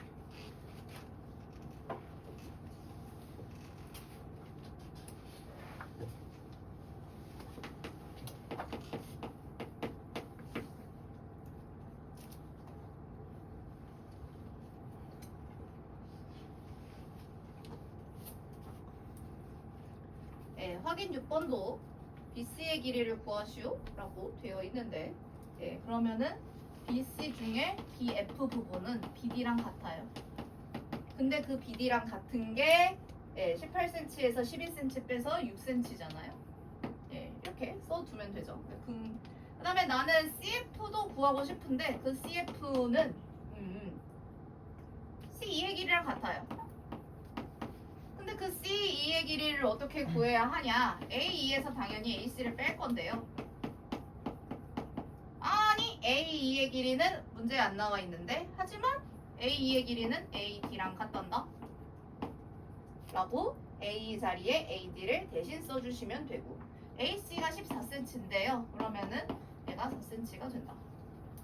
S1: 네, 확인 6번도 BC의 길이를 구하시오 라고 되어 있는데 그러면은 BC 중에 BF 부분은 BD랑 같아요. 근데 그 BD랑 같은 게 18cm에서 12cm 빼서 6cm잖아요. 이렇게 써두면 되죠. 그 다음에 나는 CF도 구하고 싶은데 그 CF는 C2의 길이랑 같아요. 근데 그 C2의 길이를 어떻게 구해야 하냐? A2에서 당연히 AC를 뺄 건데요. 아니 A2의 길이는 문제에 안 나와 있는데 하지만 A2의 길이는 AD랑 같단다 라고 A 자리에 AD를 대신 써주시면 되고 AC가 14cm인데요. 그러면은 얘가 4cm가 된다.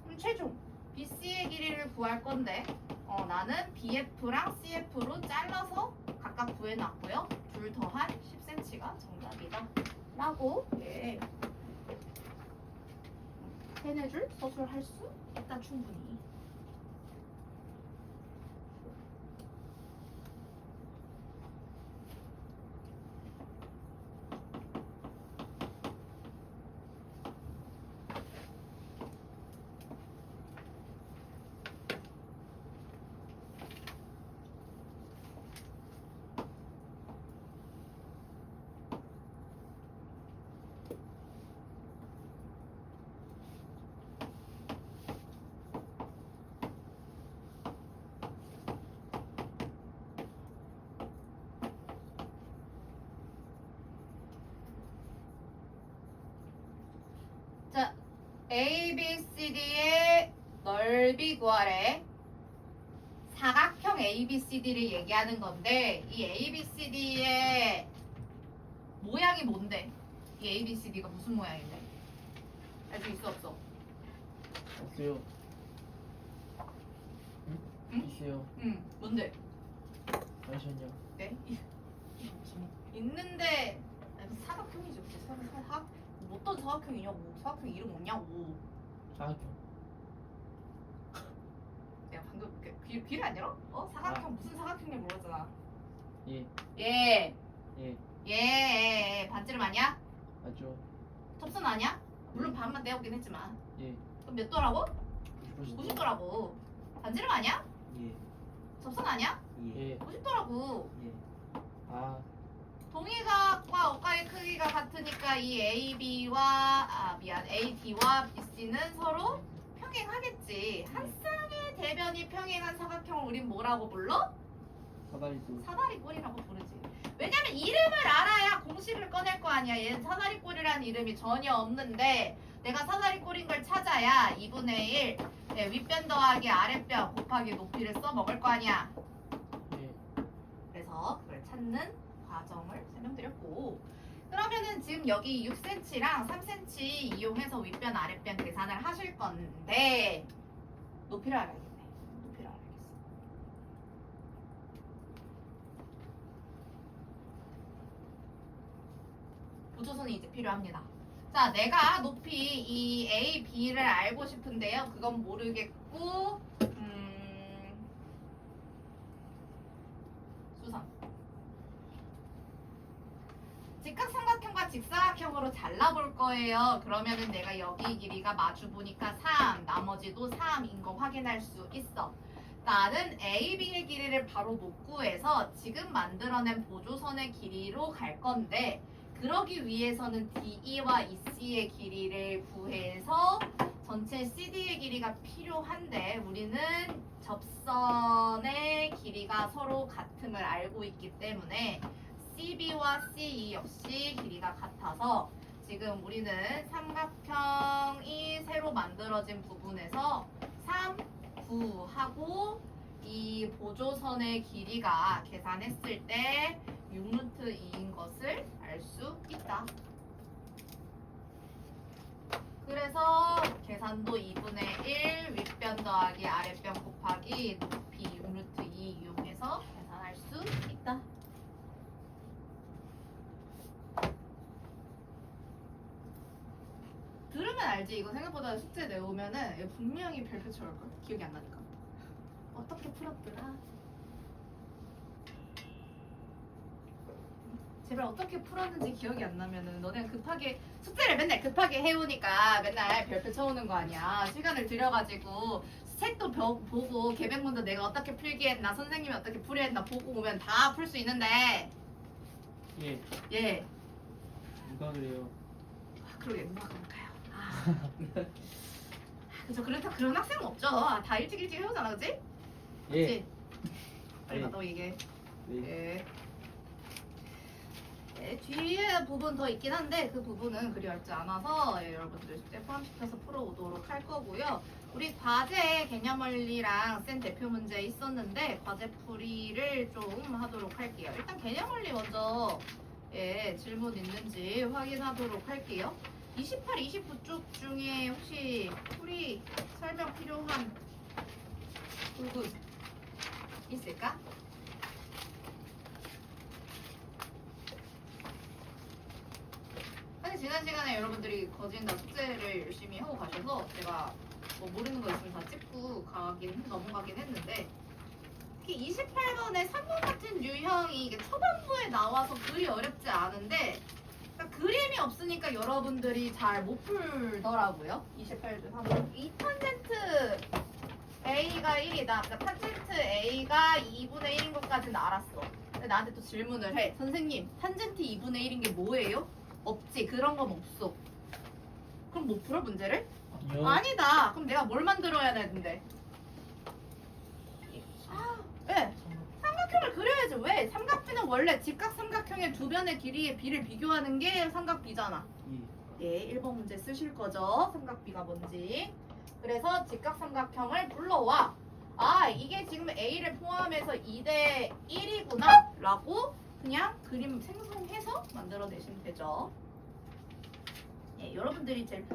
S1: 그럼 최종 BC의 길이를 구할 건데 나는 BF랑 CF로 잘라서 각각 구해놨고요. 둘 더한 10cm가 정답이다 라고 세네 줄 서술할 수 있다 충분히. ABCD의 넓이 구하래. 사각형 ABCD를 얘기하는 건데 이 ABCD의 모양이 뭔데? 이 ABCD가 무슨 모양인데? 알 수 있어 없어?
S2: 없어요.
S1: 응?
S2: 있어요.
S1: 응. 뭔데?
S2: 잠시만요.
S1: 네? 있는데 아니, 사각형이지 그치? 사각 어떤 사각형이냐고. 사각형 이름 없냐고.
S2: 사각형.
S1: 내가 방금 귀를 안 열어? 사각형 무슨 사각형이 물었잖아.
S2: 예.
S1: 예.
S2: 예.
S1: 예. 반지름 아니야?
S2: 맞죠.
S1: 접선 아니야? 물론 반만 떼었긴 했지만.
S2: 예.
S1: 그럼 몇 도라고?
S2: 90%.
S1: 90도라고. 반지름 아니야?
S3: 예.
S1: 접선 아니야?
S2: 예.
S1: 90도라고.
S3: 예.
S2: 아.
S1: 동의각과 어각의 크기가 같으니까 이 AD와 BC는 서로 평행하겠지. 한 쌍의 대변이 평행한 사각형을 우린 뭐라고 불러?
S2: 사다리도.
S1: 사다리꼴이라고 부르지. 왜냐면 이름을 알아야 공식을 꺼낼 거 아니야. 얘는 사다리꼴이라는 이름이 전혀 없는데 내가 사다리꼴인 걸 찾아야 2분의 1 윗변 더하기 아랫변 곱하기 높이를 써먹을 거 아니야.
S2: 예.
S1: 그래서 그걸 찾는 과정을 설명드렸고, 그러면은 지금 여기 6cm랑 3cm 이용해서 윗변 아랫변 계산을 하실 건데 높이를 알아야겠네. 높이를 알아야겠어. 보조선이 이제 필요합니다. 자, 내가 높이 이 A, B를 알고 싶은데요. 그건 모르겠고 수선. 직각삼각형과 직사각형으로 잘라볼 거예요. 그러면은 내가 여기 길이가 마주 보니까 3, 나머지도 3인 거 확인할 수 있어. 나는 A, B의 길이를 바로 못 구해서 지금 만들어낸 보조선의 길이로 갈 건데 그러기 위해서는 DE와 EC의 길이를 구해서 전체 CD의 길이가 필요한데 우리는 접선의 길이가 서로 같음을 알고 있기 때문에 CB와 CE 역시 길이가 같아서 지금 우리는 삼각형이 새로 만들어진 부분에서 3, 9 하고 이 보조선의 길이가 계산했을 때 6루트 2인 것을 알 수 있다. 그래서 계산도 2분의 1 윗변 더하기 아랫변 곱하기 높이 6루트 2 이용해서 계산할 수 있다. 들으면 알지. 이거 생각보다 숙제 내오면은 이거 분명히 별표 쳐올걸. 기억이 안 나니까. 어떻게 풀었더라? 제발 어떻게 풀었는지 기억이 안 나면은 너네가 급하게 숙제를 맨날 급하게 해오니까 맨날 별표 쳐오는 거 아니야. 시간을 들여가지고 책도 보고 계백문도 내가 어떻게 풀기 했나 선생님이 어떻게 풀이 했나 보고 오면 다 풀 수 있는데
S2: 예.
S1: 예.
S2: 누가 그래요?
S1: 그러게 누가 그럴까요? 그죠. 그런 학생은 없죠. 다 일찍 해오잖아, 그치?
S2: 예.
S1: 그치? 빨리
S2: 네.
S1: 가도 이게.
S2: 네.
S1: 예. 네, 뒤에 부분 더 있긴 한데 그 부분은 그리 어렵지 않아서 여러분들 숙제 포함시켜서 풀어오도록 할 거고요. 우리 과제 개념원리랑 센 대표 문제 있었는데 과제 풀이를 좀 하도록 할게요. 일단 개념원리 먼저 질문 있는지 확인하도록 할게요. 28, 29쪽 중에 혹시 풀이 설명 필요한 부분 있을까? 사실 지난 시간에 여러분들이 거진 다 숙제를 열심히 하고 가셔서 제가 뭐 모르는 거 있으면 다 찍고 넘어가긴 했는데 특히 28번의 3번 같은 유형이 이게 초반부에 나와서 그리 어렵지 않은데 그러니까 그림이 없으니까 여러분들이 잘 못 풀더라고요. 28조 3번. 이 탄젠트 A가 1이다. 그러니까 탄젠트 A가 2분의 1인 것까지는 알았어. 근데 나한테 또 질문을 해. 선생님, 탄젠트 2분의 1인 게 뭐예요? 없지. 그런 건 없어. 그럼 못 풀어 문제를?
S2: 아니요.
S1: 아니다. 그럼 내가 뭘 만들어야 되는데? 왜? 삼각형을 그려야지. 왜? 삼각비는 원래 직각 삼각형의 두 변의 길이의 비를 비교하는 게 삼각비잖아. 예, 1번 문제 쓰실 거죠. 삼각비가 뭔지. 그래서 직각삼각형을 불러와. 아, 이게 지금 A를 포함해서 2대 1이구나 라고 그냥 그림 생성해서 만들어내시면 되죠. 예, 여러분들이 제일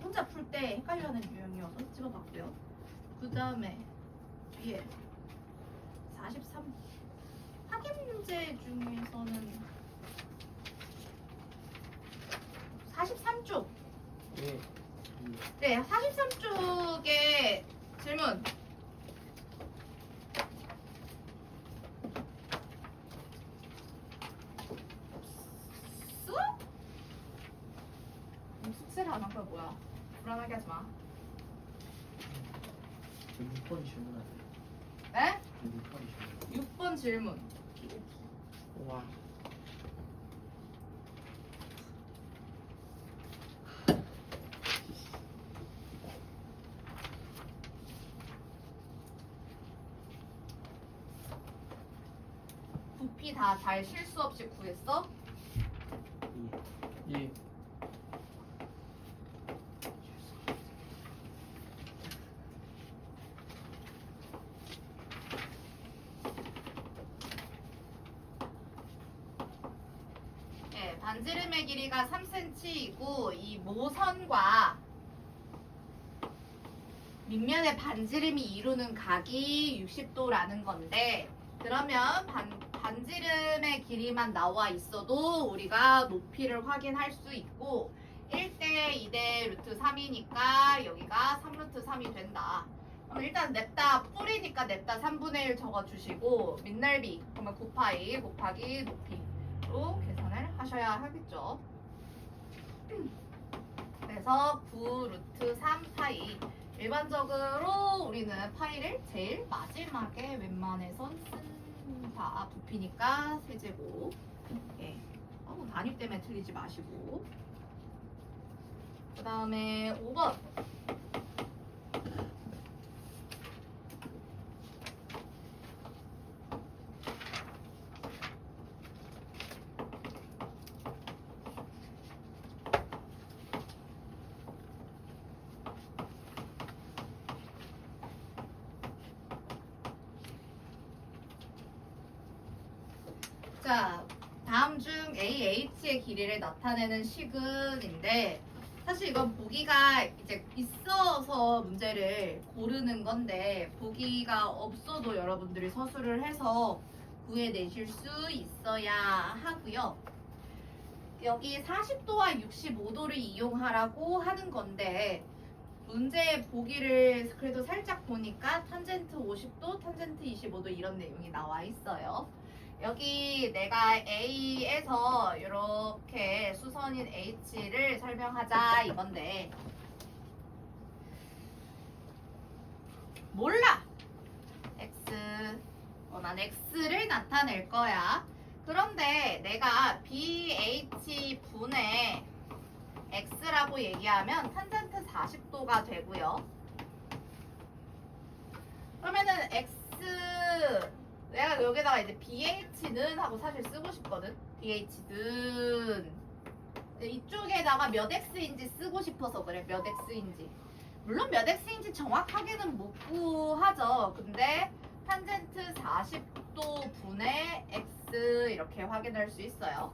S1: 혼자 풀 때 헷갈려하는 유형이어서 찍어봤고요. 그 다음에 뒤에 43 확인 문제 중에서는 43쪽.
S2: 예.
S1: 네, 43쪽의 질문. 숙제를 안 한 거야 뭐야? 불안하게 하지 마.
S2: 저 6번 질문하세요.
S1: 네?
S2: 저 6번 질문.
S1: 6번 질문.
S2: 와.
S1: 부피 다 잘 실수 없이 구했어?
S2: 예. 예.
S1: 네, 반지름의 길이가 3cm이고 이 모선과 밑면의 반지름이 이루는 각이 60도라는 건데 그러면 반지름의 길이만 나와 있어도 우리가 높이를 확인할 수 있고 1대 2대 루트 3이니까 여기가 3루트 3이 된다. 그럼 일단 냅다 뿌리니까 냅다 3분의 1 적어주시고 밑넓이 그러면 9파이 곱하기 높이로 계산을 하셔야 하겠죠. 그래서 9루트 3파이 일반적으로 우리는 파이를 제일 마지막에 웬만해선 쓴다. 부피니까 세제곱. 예. 단위 때문에 틀리지 마시고. 그 다음에 5번. 자, 다음 중 AH의 길이를 나타내는 식은인데 사실 이건 보기가 이제 있어서 문제를 고르는 건데 보기가 없어도 여러분들이 서술을 해서 구해내실 수 있어야 하고요. 여기 40도와 65도를 이용하라고 하는 건데 문제 보기를 그래도 살짝 보니까 탄젠트 50도, 탄젠트 25도 이런 내용이 나와 있어요. 여기 내가 A에서 이렇게 수선인 H를 설명하자 이건데 몰라! X 난 X를 나타낼 거야. 그런데 내가 BH분의 X라고 얘기하면 탄젠트 40도가 되고요. 그러면은 X 내가 여기다가 이제 BH는 하고 사실 쓰고 싶거든. BH는 이쪽에다가 몇 X인지 쓰고 싶어서 그래. 몇 X인지. 물론 몇 X인지 정확하게는 못 구하죠. 근데 탄젠트 40도 분의 X 이렇게 확인할 수 있어요.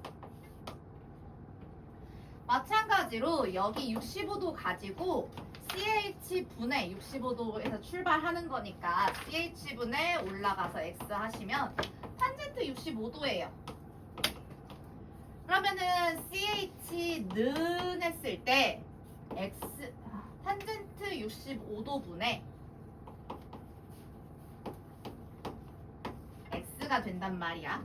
S1: 마찬가지로 여기 65도 가지고 CH분의 65도에서 출발하는 거니까 CH분에 올라가서 X 하시면 탄젠트 65도예요. 그러면은 CH는 했을 때 X 탄젠트 65도분의 X가 된단 말이야.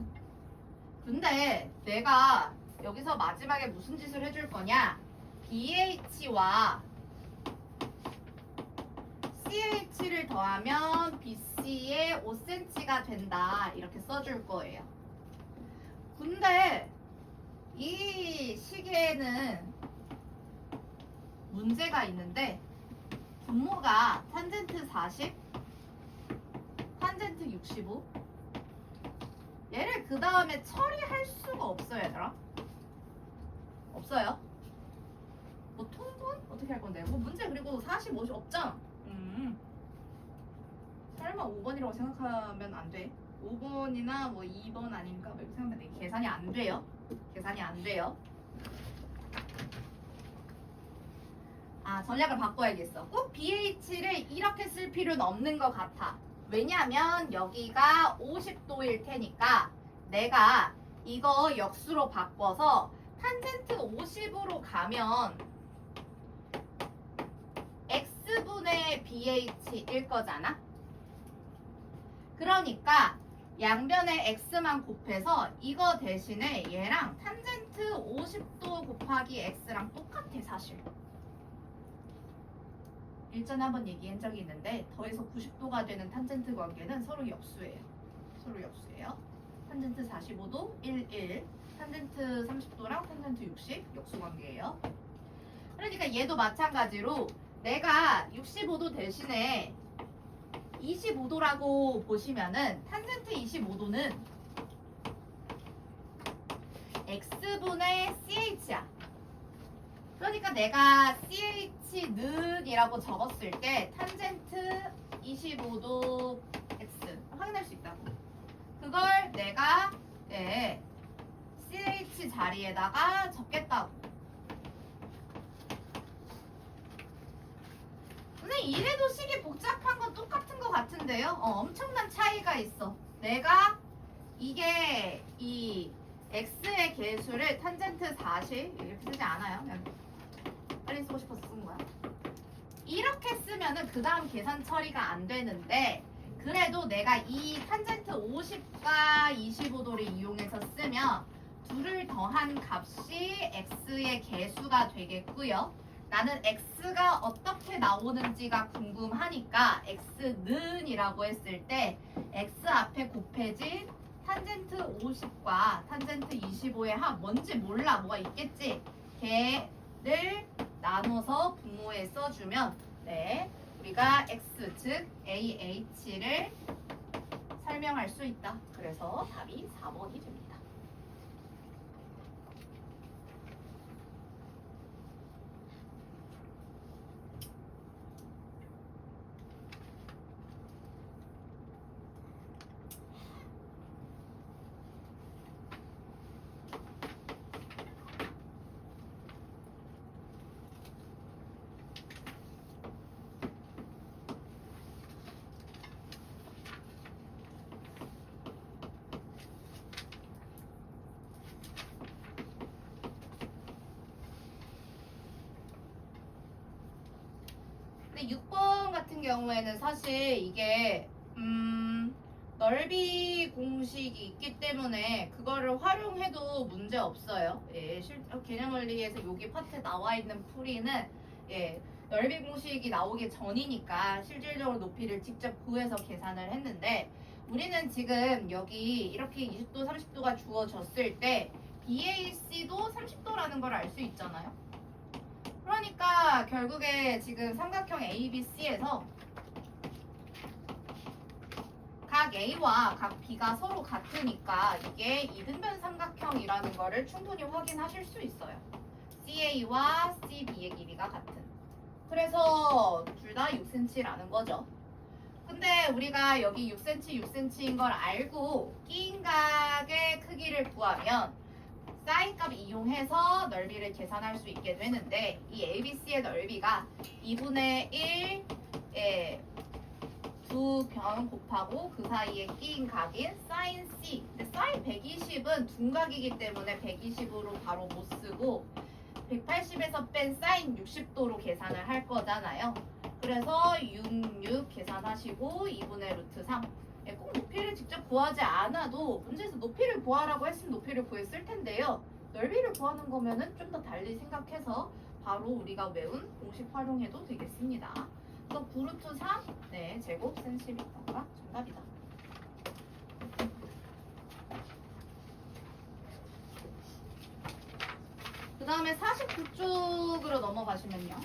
S1: 근데 내가 여기서 마지막에 무슨 짓을 해줄 거냐? BH와 CH를 더하면 BC의 5cm가 된다. 이렇게 써줄 거예요. 근데 이 식에는 문제가 있는데 분모가 탄젠트 40, 탄젠트 65 얘를 그 다음에 처리할 수가 없어요, 얘들아. 없어요. 뭐 통분? 어떻게 할 건데? 뭐 문제 그리고 40, 50 없잖아. 설마 5번이라고 생각하면 안 돼. 5번이나 뭐 2번 아닌가? 뭐 이렇게 생각하면 돼. 계산이 안 돼요. 계산이 안 돼요. 아, 전략을 바꿔야겠어. 꼭 BH를 이렇게 쓸 필요는 없는 것 같아. 왜냐면 여기가 50도일 테니까 내가 이거 역수로 바꿔서 탄젠트 50으로 가면 x분의 BH일 거잖아. 그러니까 양변에 x만 곱해서 이거 대신에 얘랑 탄젠트 50도 곱하기 x랑 똑같아 사실. 일전에 한번 얘기한 적이 있는데 더해서 90도가 되는 탄젠트 관계는 서로 역수예요. 서로 역수예요. 탄젠트 45도 1, 1, 탄젠트 30도랑 탄젠트 60 역수 관계예요. 그러니까 얘도 마찬가지로 내가 65도 대신에 25도라고 보시면은 탄젠트 25도는 x분의 ch야. 그러니까 내가 ch는 이라고 적었을 때 탄젠트 25도 x 확인할 수 있다고. 그걸 내가 ch 자리에다가 적겠다고. 근데 이래도 식이 복잡한 건 똑같은 것 같은데요? 엄청난 차이가 있어. 내가 이게 이 x의 개수를 탄젠트 40 이렇게 쓰지 않아요. 그냥 빨리 쓰고 싶어서 쓴 거야. 이렇게 쓰면은 그 다음 계산 처리가 안 되는데 그래도 내가 이 탄젠트 50과 25도를 이용해서 쓰면 둘을 더한 값이 x의 개수가 되겠고요. 나는 x가 어떻게 나오는지가 궁금하니까 x는 이라고 했을 때 x 앞에 곱해진 탄젠트 50과 탄젠트 25의 합 뭔지 몰라. 뭐가 있겠지? 걔를 나눠서 분모에 써주면 우리가 x 즉 ah를 설명할 수 있다. 그래서 답이 4번이 됩니다. 근데 6번 같은 경우에는 사실 이게 넓이 공식이 있기 때문에 그거를 활용해도 문제 없어요. 개념 원리에서 여기 파트에 나와 있는 풀이는 넓이 공식이 나오기 전이니까 실질적으로 높이를 직접 구해서 계산을 했는데 우리는 지금 여기 이렇게 20도, 30도가 주어졌을 때 BAC도 30도라는 걸 알 수 있잖아요. 그러니까 결국에 지금 삼각형 ABC에서 각 A와 각 B가 서로 같으니까 이게 이등변 삼각형이라는 거를 충분히 확인하실 수 있어요. CA와 CB의 길이가 같은. 그래서 둘 다 6cm라는 거죠. 근데 우리가 여기 6cm, 6cm인 걸 알고 끼인 각의 크기를 구하면 사인 값 이용해서 넓이를 계산할 수 있게 되는데 이 ABC의 넓이가 2분의 1에 두 변 곱하고 그 사이에 끼인 각인 사인 C. 근데 사인 120은 둔각이기 때문에 120으로 바로 못 쓰고 180에서 뺀 사인 60도로 계산을 할 거잖아요. 그래서 66 계산하시고 2분의 루트 3. 꼭 높이를 직접 구하지 않아도 문제에서 높이를 구하라고 했으면 높이를 구했을 텐데요. 넓이를 구하는 거면은 좀 더 달리 생각해서 바로 우리가 외운 공식 활용해도 되겠습니다. 그래서 9루트 3 제곱 센티미터가 정답이다. 그 다음에 49쪽으로 넘어가시면요.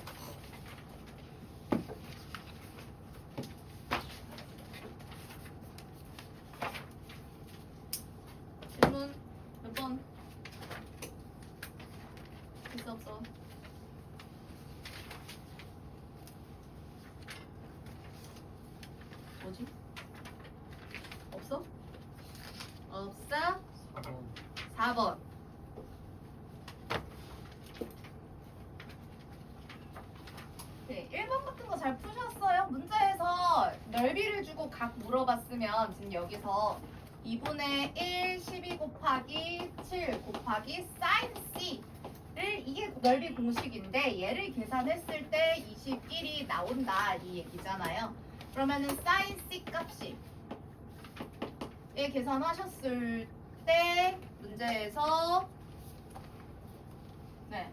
S1: 질문 몇 번? 있어 없어? 뭐지? 없어? 없어?
S2: 4번.
S1: 4번. 네, 1번 같은 거 잘 푸셨어요? 문제에서 넓이를 주고 각 물어봤으면 지금 여기서 2분의 1, 12 곱하기 7 곱하기 sin C를 이게 넓이 공식인데 얘를 계산했을 때 21이 나온다 이 얘기잖아요. 그러면은 sin C 값이 얘 계산하셨을 때 문제에서 네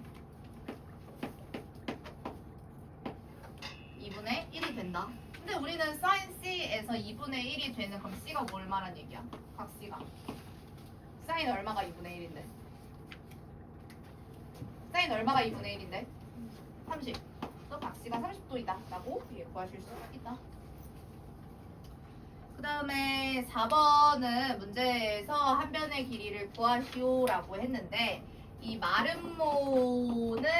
S1: 2분의 1이 된다. 근데 우리는 sin C에서 2분의 1이 되는 그럼 C가 뭘 말한 얘기야? 각 C가 sin 얼마가 2분의 1인데? sin 얼마가 2분의 1인데? 30. 그래서 각 C가 30도이다 라고 구하실 수 있다. 그 다음에 4번은 문제에서 한 변의 길이를 구하시오 라고 했는데 이 마름모는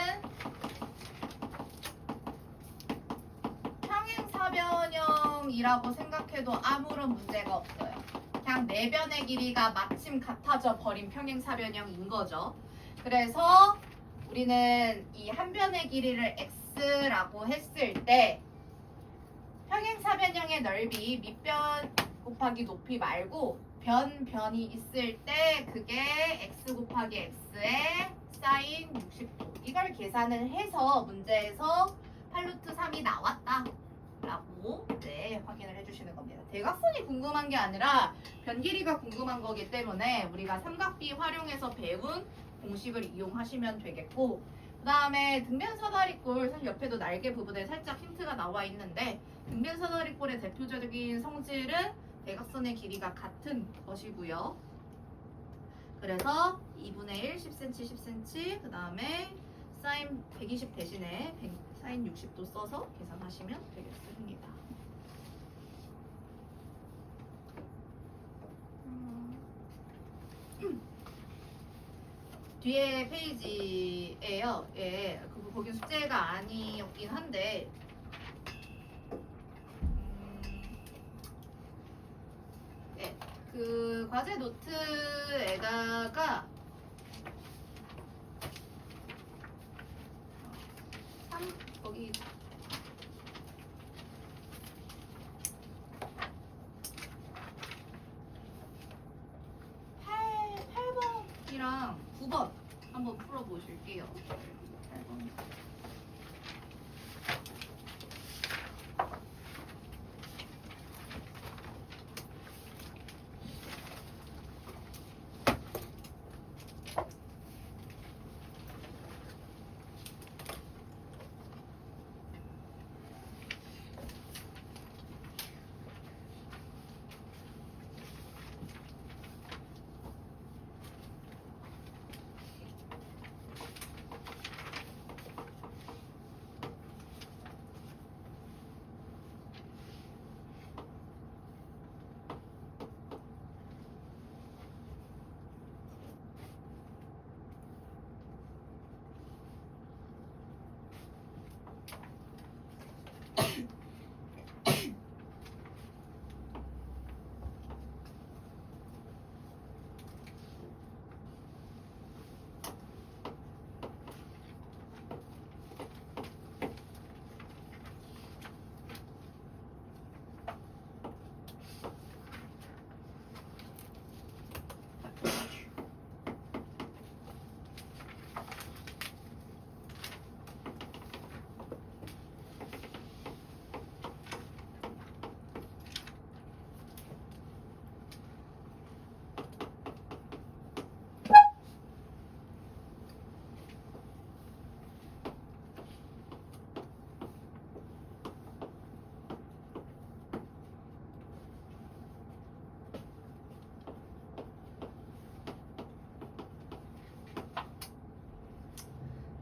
S1: 평행사변형이라고 생각해도 아무런 문제가 없어요. 그냥 네 변의 길이가 마침 같아져 버린 평행사변형인 거죠. 그래서 우리는 이 한 변의 길이를 x라고 했을 때 평행사변형의 넓이 밑변 곱하기 높이 말고 변이 있을 때 그게 x 곱하기 x의 사인 60도 이걸 계산을 해서 문제에서 8루트 3이 나왔다 라고 네, 확인을 해주시는 겁니다. 대각선이 궁금한 게 아니라 변 길이가 궁금한 거기 때문에 우리가 삼각비 활용해서 배운 공식을 이용하시면 되겠고 그 다음에 등변 사다리꼴 사실 옆에도 날개 부분에 살짝 힌트가 나와 있는데 등변 사다리꼴의 대표적인 성질은 대각선의 길이가 같은 것이고요. 그래서 2분의 1, 10cm, 10cm 그 다음에 사인 120 대신에 사인 60도 써서 계산하시면 되겠습니다. 뒤에 페이지에요. 예, 거기 숙제가 아니었긴 한데 예, 그 과제 노트에다가 거기 팔 8번이랑 9번 한번 풀어보실게요. 8번.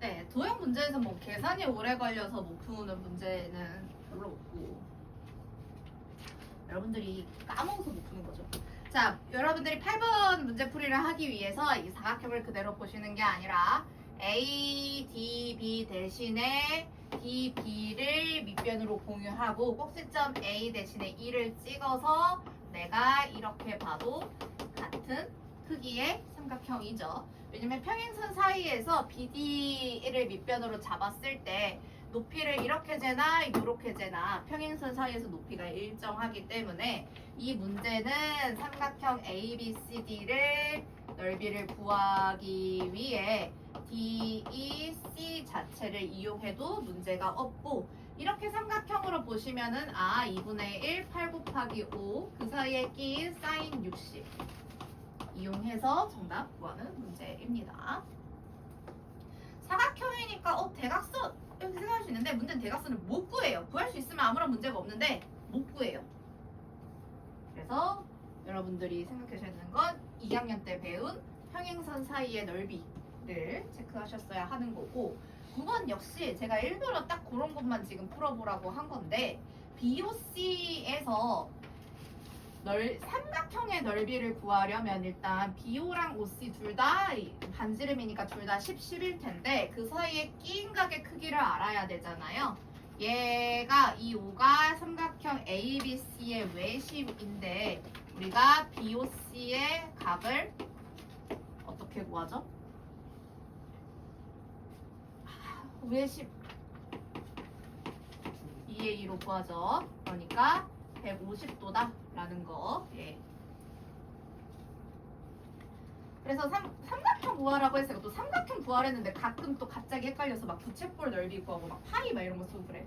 S1: 네, 도형 문제에서 뭐 계산이 오래 걸려서 못 푸는 문제는 별로 없고 여러분들이 까먹어서 못 푸는 거죠. 자, 여러분들이 8번 문제풀이를 하기 위해서 이 사각형을 그대로 보시는 게 아니라 A, D, B 대신에 DB를 밑변으로 공유하고 꼭지점 A 대신에 2를 찍어서 내가 이렇게 봐도 같은 크기의 삼각형이죠. 왜냐면 평행선 사이에서 BD를 밑변으로 잡았을 때 높이를 이렇게 재나 이렇게 재나 평행선 사이에서 높이가 일정하기 때문에 이 문제는 삼각형 ABCD를 넓이를 구하기 위해 DEC 자체를 이용해도 문제가 없고 이렇게 삼각형으로 보시면은 2분의 1, 8 곱하기 5 그 사이에 끼인 사인 60 이용해서 정답 구하는 문제입니다. 사각형이니까 대각선 이렇게 생각할 수 있는데 문제는 대각선을 못 구해요. 구할 수 있으면 아무런 문제가 없는데 못 구해요. 그래서 여러분들이 생각하셔야 되는 건 2학년 때 배운 평행선 사이의 넓이를 체크하셨어야 하는 거고 9번 역시 제가 일부러 딱 그런 것만 지금 풀어보라고 한 건데 BOC에서 삼각형의 넓이를 구하려면 일단 BO랑 OC 둘 다 반지름이니까 둘 다 10, 10일 텐데 그 사이에 끼인 각의 크기를 알아야 되잖아요. 얘가 이 5가 삼각형 ABC의 외심인데 우리가 BOC의 각을 어떻게 구하죠? 외심 2의 2로 구하죠. 그러니까 150도다 라는 거. 예. 그래서 삼각형 구하라고 했어요. 또 삼각형 구하랬는데 가끔 또 갑자기 헷갈려서 막 부채꼴 넓이 구하고 막 파이 막 이런 거 쓰고 그래.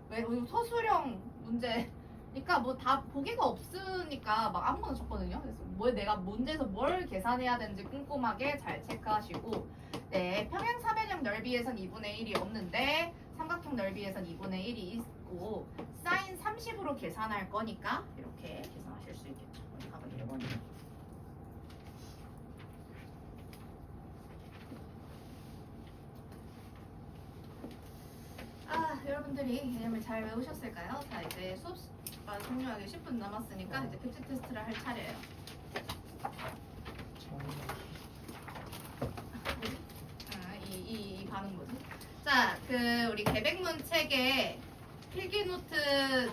S1: 왜 서술형 문제니까 뭐 다 보기가 없으니까 막 아무거나 쳤거든요. 그래서 내가 문제에서 뭘 계산해야 되는지 꼼꼼하게 잘 체크하시고 네, 평행사변형 넓이에선 2분의 1이 없는데 삼각형 넓이에선 2분의 1이 있고 사인 30으로 계산할 거니까 이렇게 계산하실 수 있겠죠. 답은 1번이요. 여러분들이 개념을 잘 외우셨을까요? 자, 이제 수업가 종료하기 10분 남았으니까 이제 캡치 테스트를 할 차례예요. 이 반응 뭐지? 자, 우리 계백문 책에 필기 노트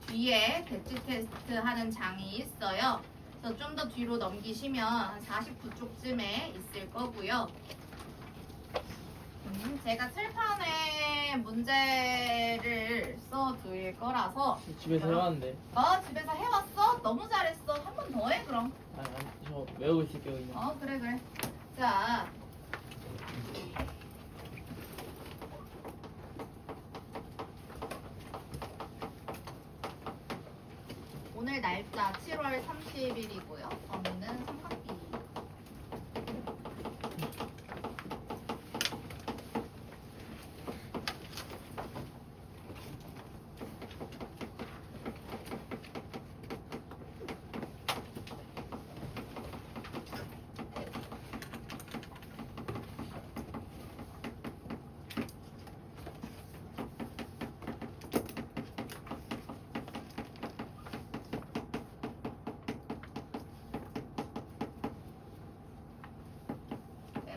S1: 뒤에 배치 테스트 하는 장이 있어요. 그래서 좀 더 뒤로 넘기시면 한 49쪽쯤에 있을 거고요. 제가 칠판에 문제를 써드릴 거라서
S2: 집에서 해왔는데.
S1: 집에서 해왔어? 너무 잘했어. 한 번 더 해 그럼.
S2: 아니, 저 외우고 있을게요 그냥.
S1: 그래. 자, 오늘 날짜 7월 30일이고요. 범위는 삼각비.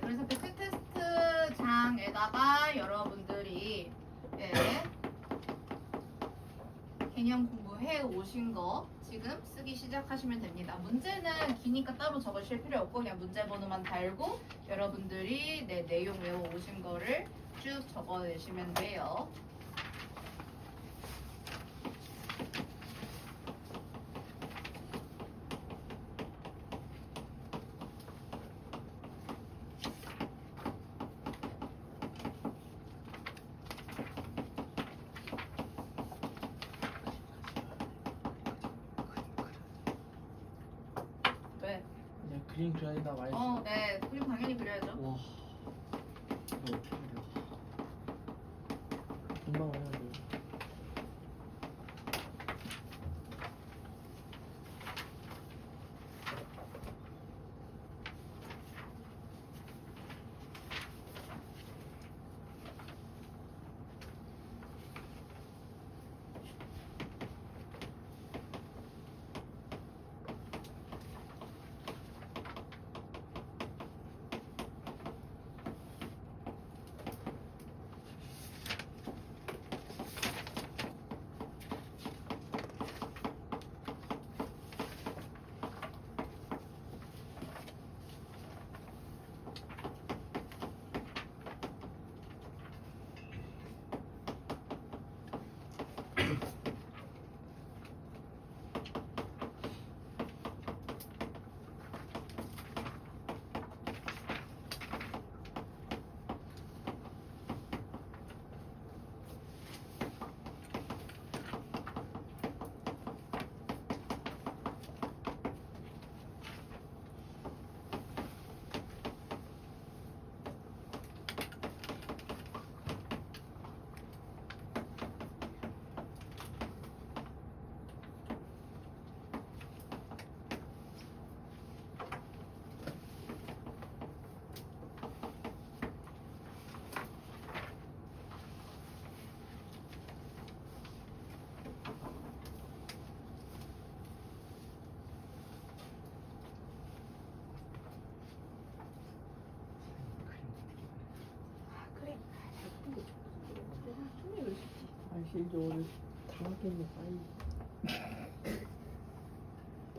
S1: 그래서 배치 테스트 장에다가 여러분들이 개념 공부해 오신 거 지금 쓰기 시작하시면 됩니다. 문제는 기니까 따로 적으실 필요 없고 그냥 문제 번호만 달고 여러분들이 내용 외워 오신 거를 쭉 적어내시면 돼요. 왜?
S2: 그냥 그림 그려야 된다 말했어.
S1: 네. 그림 당연히 그려야죠.
S2: 와. 이거 어떻게 그려? 금방 해야 돼. 이제 오늘 다 하겠네. 아이.